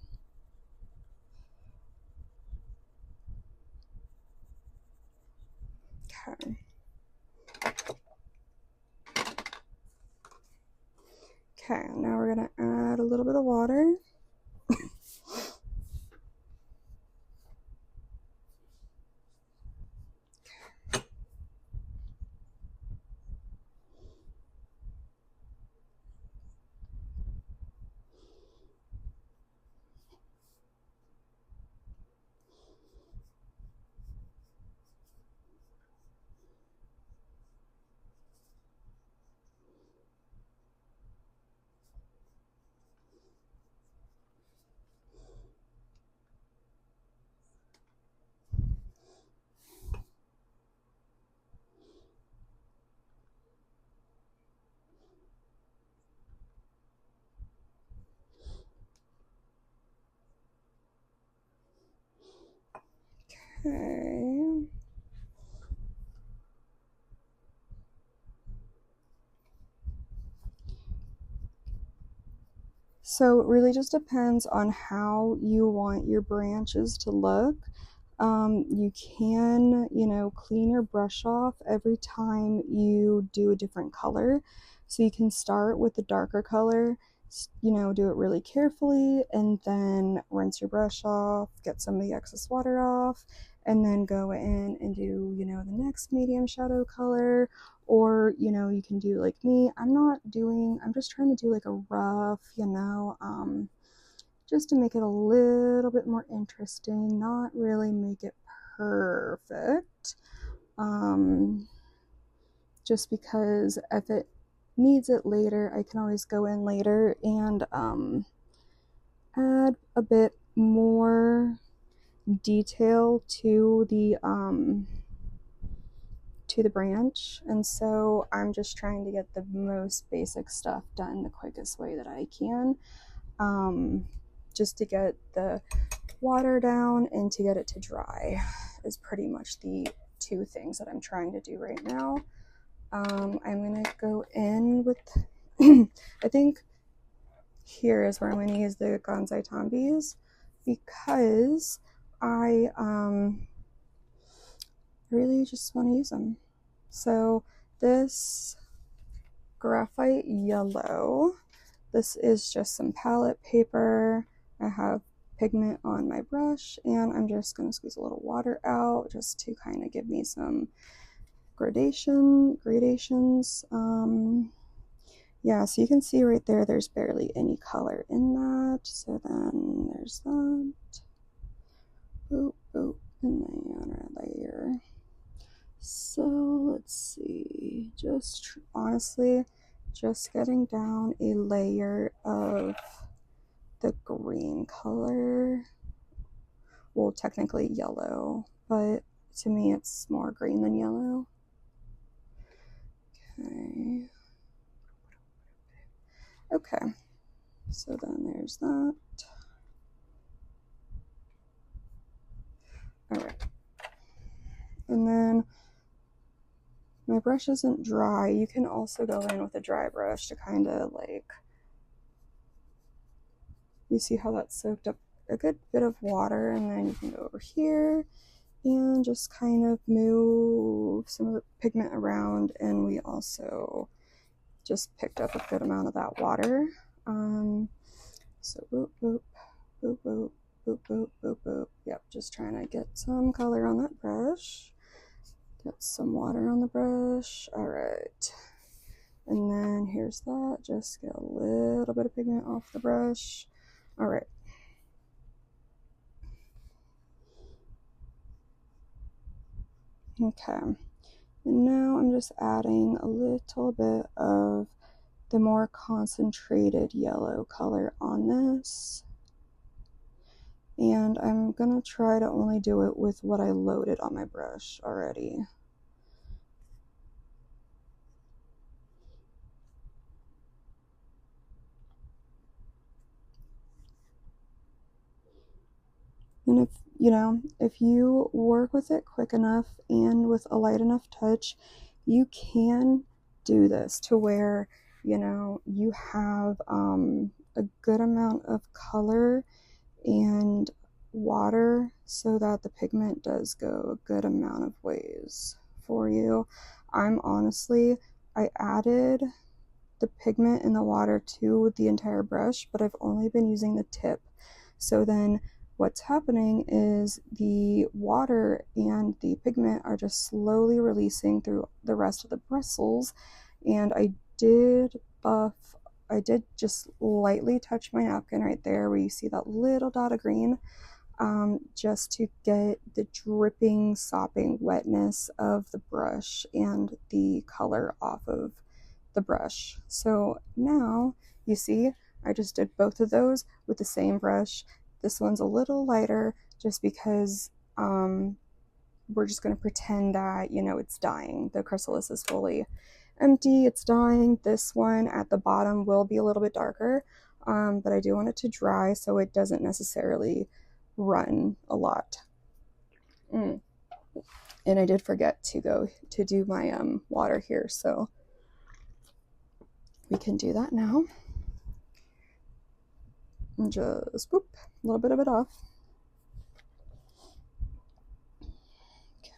Okay. Okay, now we're gonna add a little bit of water. Okay. So it really just depends on how you want your branches to look. You can, clean your brush off every time you do a different color. So you can start with the darker color, do it really carefully, and then rinse your brush off, get some of the excess water off, and then go in and do, the next medium shadow color. Or, you can do like me. I'm just trying to do like a rough, just to make it a little bit more interesting, not really make it perfect. Just because if it needs it later, I can always go in later and add a bit more detail to the branch. And so I'm just trying to get the most basic stuff done the quickest way that I can, just to get the water down and to get it to dry is pretty much the two things that I'm trying to do right now. I'm gonna go in with I think here is where I'm going to use the Gansai Tombis, because I really just want to use them. So this graphite yellow, this is just some palette paper. I have pigment on my brush, and I'm just going to squeeze a little water out just to kind of give me some gradations. Yeah, so you can see right there, there's barely any color in that. So then there's that. Boop, boop, and then a layer. So let's see, honestly, just getting down a layer of the green color. Well, technically yellow, but to me it's more green than yellow. Okay, so then there's that. All right, and then my brush isn't dry. You can also go in with a dry brush to kind of like, you see how that soaked up a good bit of water, and then you can go over here and just kind of move some of the pigment around. And we also just picked up a good amount of that water. So boop, boop, boop, boop, boop, boop, boop, boop. Yep, just trying to get some color on that brush. Get some water on the brush. All right. And then here's that. Just get a little bit of pigment off the brush. All right. Okay. And now I'm just adding a little bit of the more concentrated yellow color on this. And I'm gonna try to only do it with what I loaded on my brush already. And if you work with it quick enough and with a light enough touch, you can do this to where, you have a good amount of color and water so that the pigment does go a good amount of ways for you. I added the pigment and the water to the entire brush, but I've only been using the tip. So then what's happening is the water and the pigment are just slowly releasing through the rest of the bristles. And I did just lightly touch my napkin right there where you see that little dot of green, just to get the dripping, sopping wetness of the brush and the color off of the brush. So now you see I just did both of those with the same brush. This one's a little lighter just because we're just going to pretend that, it's dying. The chrysalis is fully empty, it's dying. This one at the bottom will be a little bit darker, but I do want it to dry so it doesn't necessarily run a lot. Mm. And I did forget to go to do my water here, so we can do that now. And just boop, a little bit of it off. Okay.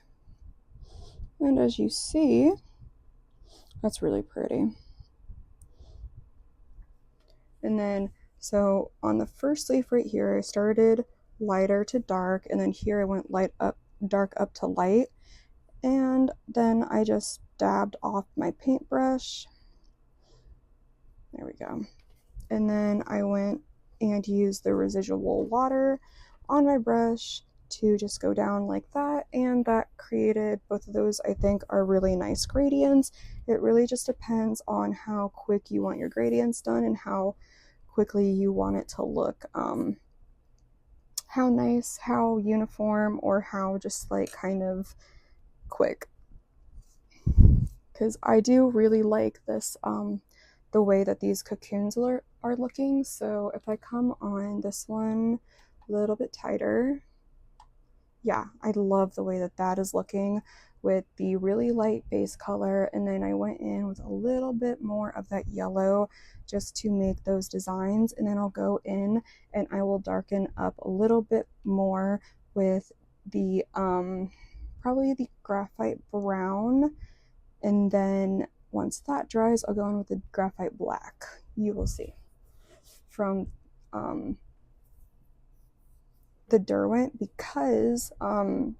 And as you see, that's really pretty. And then, so on the first leaf right here, I started lighter to dark, and then here I went dark up to light. And then I just dabbed off my paintbrush. There we go. And then I went and used the residual water on my brush to just go down like that, and that created both of those. I think are really nice gradients. It really just depends on how quick you want your gradients done and how quickly you want it to look, how nice, how uniform, or how just like kind of quick. Because I do really like this, the way that these cocoons are looking. So if I come on this one a little bit tighter, yeah, I love the way that that is looking with the really light base color. And then I went in with a little bit more of that yellow just to make those designs. And then I'll go in and I will darken up a little bit more with the probably the graphite brown. And then once that dries, I'll go in with the graphite black. You will see from the Derwent, because Gansai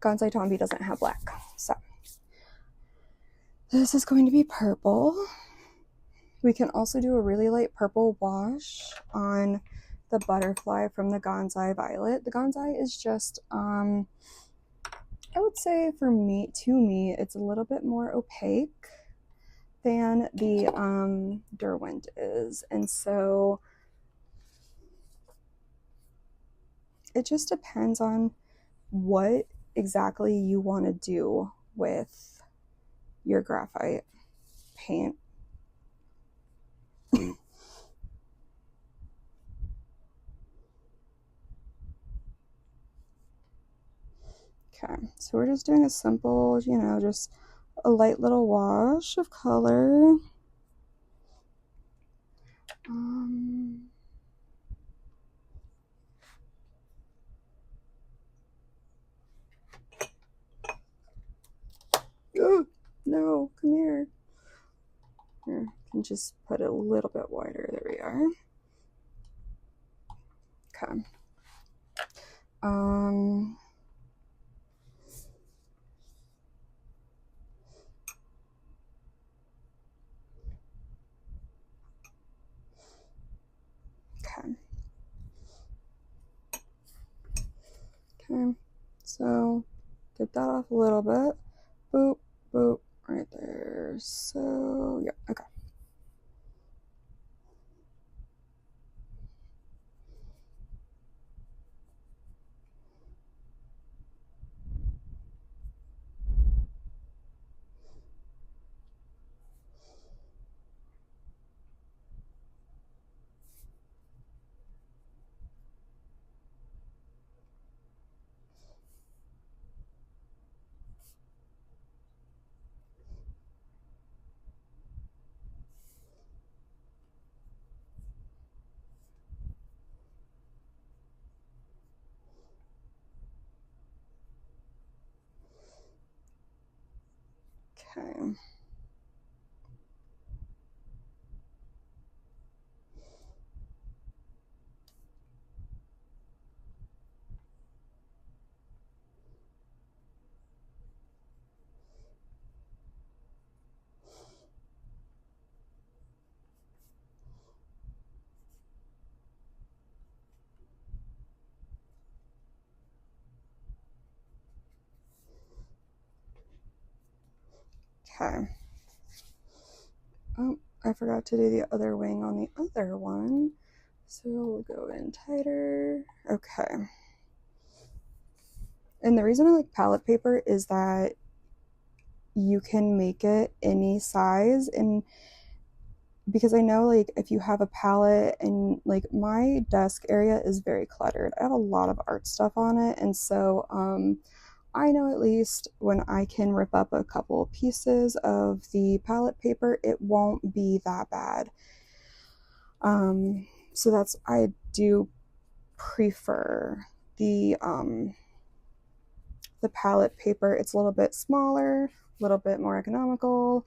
Tombi doesn't have black. So this is going to be purple. We can also do a really light purple wash on the butterfly from the Gansai Violet. The Gansai is just, I would say to me, it's a little bit more opaque than the Derwent is. And so it just depends on what exactly you want to do with your graphite paint. Okay, so we're just doing a simple, just a light little wash of color. Oh, no, come here. Here, I can just put it a little bit wider. There we are. Okay. Okay. Okay. So get that off a little bit. Boop, boop, right there. So yeah, okay. Okay. Okay. Oh, I forgot to do the other wing on the other one. So we'll go in tighter. Okay. And the reason I like palette paper is that you can make it any size, and because I know like if you have a palette, and like my desk area is very cluttered. I have a lot of art stuff on it, and so I know at least when I can rip up a couple pieces of the palette paper, it won't be that bad. So that's, I do prefer the palette paper. It's a little bit smaller, a little bit more economical.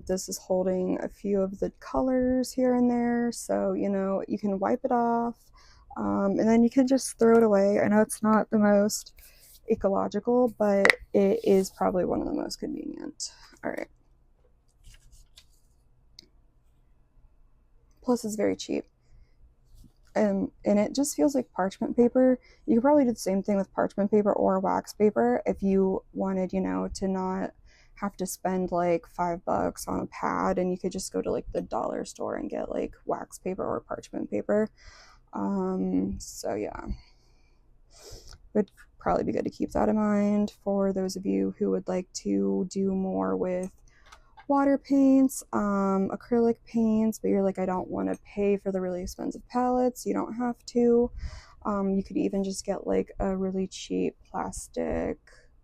This is holding a few of the colors here and there, so you know you can wipe it off, and then you can just throw it away. I know it's not the most ecological, but it is probably one of the most convenient. All right. Plus, it's very cheap. And it just feels like parchment paper. You could probably do the same thing with parchment paper or wax paper if you wanted, you know, to not have to spend like $5 on a pad, and you could just go to like the dollar store and get like wax paper or parchment paper. So yeah, would probably be good to keep that in mind for those of you who would like to do more with water paints, acrylic paints, but you're like, I don't want to pay for the really expensive palettes. You don't have to. You could even just get like a really cheap plastic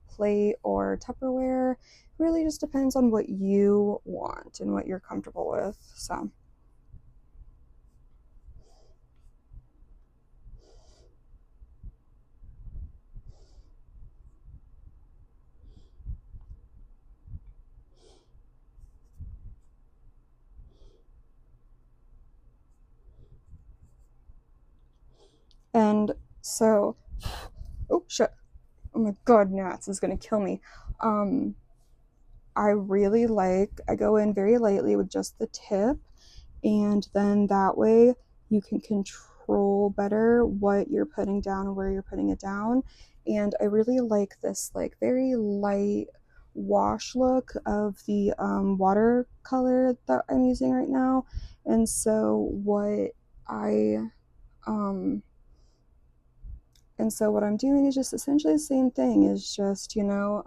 plate or Tupperware. It really just depends on what you want and what you're comfortable with. So and so oh shit, oh my god, gnats is gonna kill me. um I really like, I go in very lightly with just the tip, and then that way you can control better what you're putting down and where you're putting it down. And I really like this like very light wash look of the watercolor that I'm using right now. And so I um what I'm doing is just essentially the same thing, is just, you know,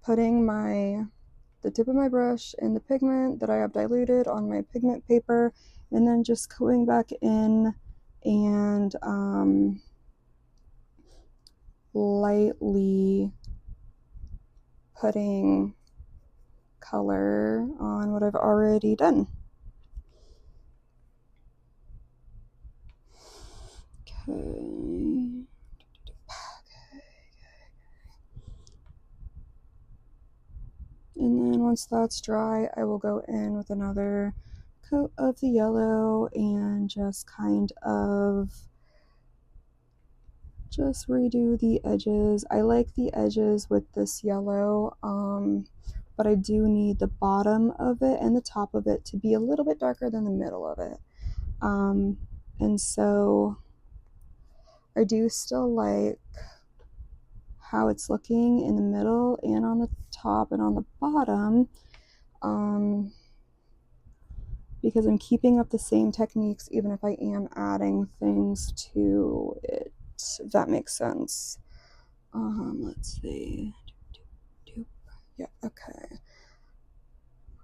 putting the tip of my brush in the pigment that I have diluted on my pigment paper, and then just going back in and lightly putting color on what I've already done. Okay. And then once that's dry, I will go in with another coat of the yellow and just kind of just redo the edges. I like the edges with this yellow, but I do need the bottom of it and the top of it to be a little bit darker than the middle of it. And so I do still like how it's looking in the middle and on the top and on the bottom, because I'm keeping up the same techniques even if I am adding things to it, if that makes sense. Let's see. Yeah, okay.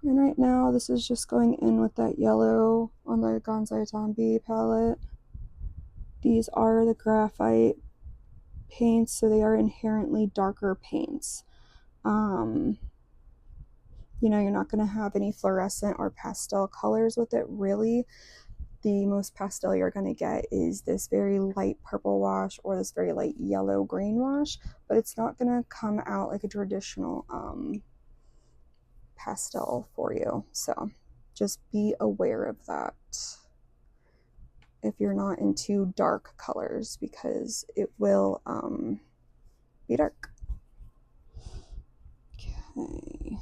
And right now this is just going in with that yellow on the Gansai Tambi palette. These are the graphite paints, so they are inherently darker paints. You know, you're not going to have any fluorescent or pastel colors with it, really. The most pastel you're going to get is this very light purple wash or this very light yellow green wash, but it's not going to come out like a traditional pastel for you. So just be aware of that if you're not into dark colors, because it will be dark. Okay.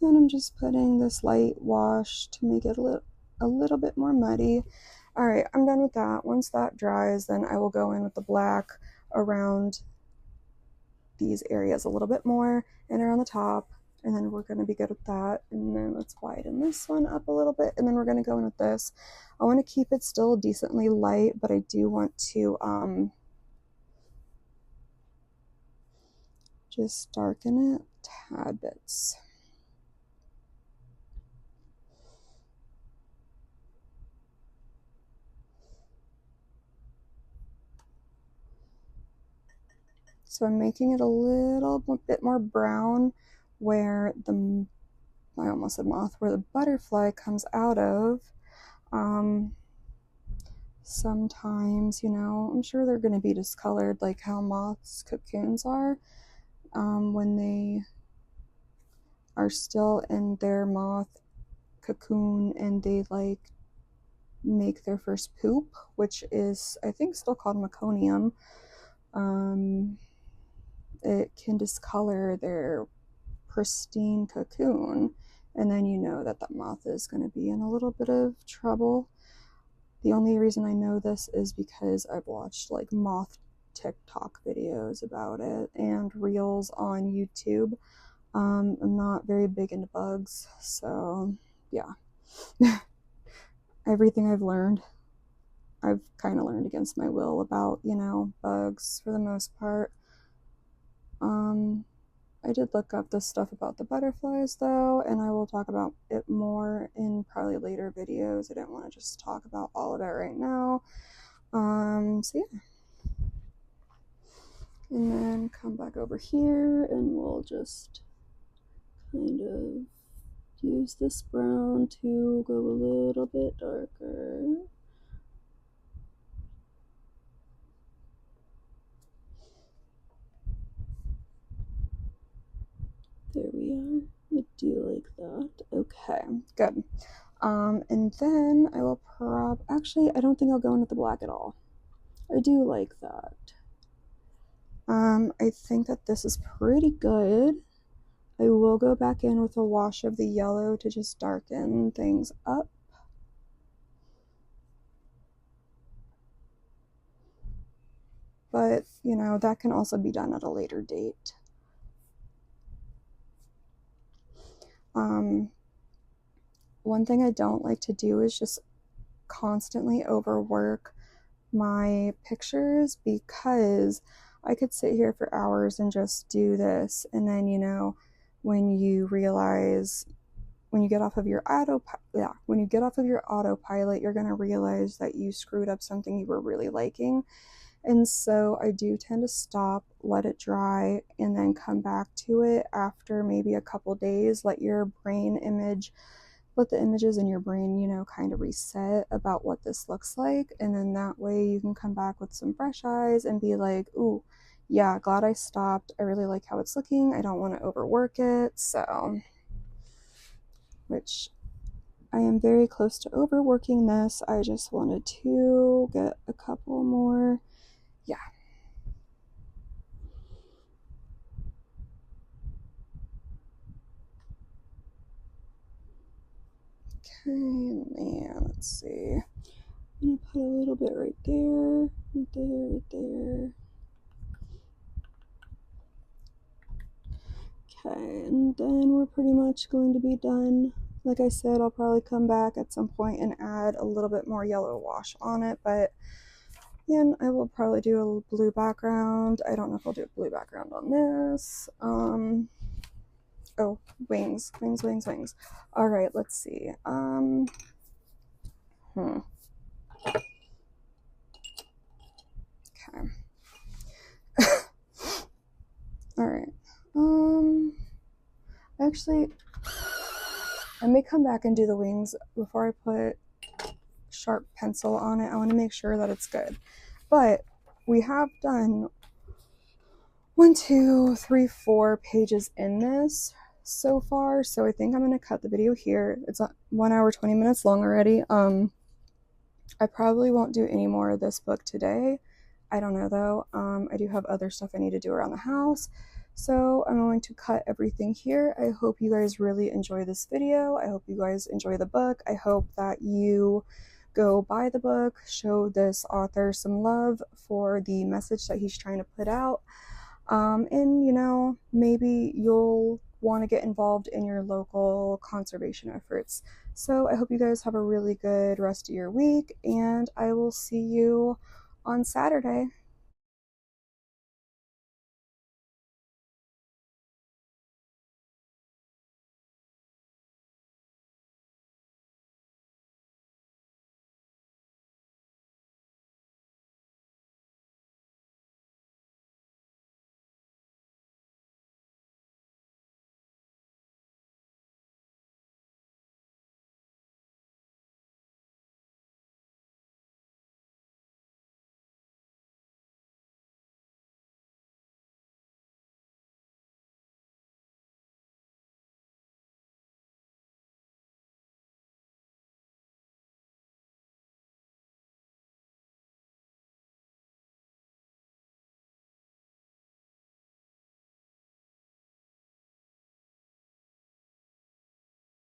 And I'm just putting this light wash to make it a little bit more muddy. All right, I'm done with that. Once that dries, then I will go in with the black around these areas a little bit more and around the top, and then we're going to be good with that. And then let's widen this one up a little bit, and then we're going to go in with this. I want to keep it still decently light, but I do want to just darken it tad bits. So I'm making it a little bit more brown where the, I almost said moth, where the butterfly comes out of. Sometimes, you know, I'm sure they're going to be discolored like how moths' cocoons are when they are still in their moth cocoon and they like make their first poop, which is, I think, still called meconium. It can discolor their pristine cocoon, and then you know that that moth is going to be in a little bit of trouble. The only reason I know this is because I've watched like moth TikTok videos about it and reels on YouTube. I'm not very big into bugs, so yeah. Everything I've learned, I've kind of learned against my will about, you know, bugs for the most part. I did look up this stuff about the butterflies though, and I will talk about it more in probably later videos. I didn't want to just talk about all of it right now. So yeah. And then come back over here and we'll just kind of use this brown to go a little bit darker. There we are. I do like that. Okay, good. And then I will actually, I don't think I'll go in with the black at all. I do like that. I think that this is pretty good. I will go back in with a wash of the yellow to just darken things up. But, you know, that can also be done at a later date. One thing I don't like to do is just constantly overwork my pictures, because I could sit here for hours and just do this, and then, you know, when you realize, when you get off of your autopilot, you're going to realize that you screwed up something you were really liking. And so I do tend to stop, let it dry, and then come back to it after maybe a couple days. Let the images in your brain, you know, kind of reset about what this looks like. And then that way you can come back with some fresh eyes and be like, ooh, yeah, glad I stopped. I really like how it's looking. I don't want to overwork it. So, which I am very close to overworking this. I just wanted to get a couple more. Yeah. Okay, and let's see. I'm gonna put a little bit right there, right there, right there. Okay, and then we're pretty much going to be done. Like I said, I'll probably come back at some point and add a little bit more yellow wash on it, but then I will probably do a blue background. I don't know if I'll do a blue background on this. Oh, wings. All right, let's see. Okay. All right. Actually, I may come back and do the wings before I put sharp pencil on it. I want to make sure that it's good. But we have done 1, 2, 3, 4 pages in this so far, so I think I'm going to cut the video here. It's 1 hour 20 minutes long already. I probably won't do any more of this book today. I don't know though. I do have other stuff I need to do around the house, so I'm going to cut everything here. I hope you guys really enjoy this video. I hope you guys enjoy the book. I hope that you go buy the book, show this author some love for the message that he's trying to put out. And maybe you'll want to get involved in your local conservation efforts. So I hope you guys have a really good rest of your week, and I will see you on Saturday.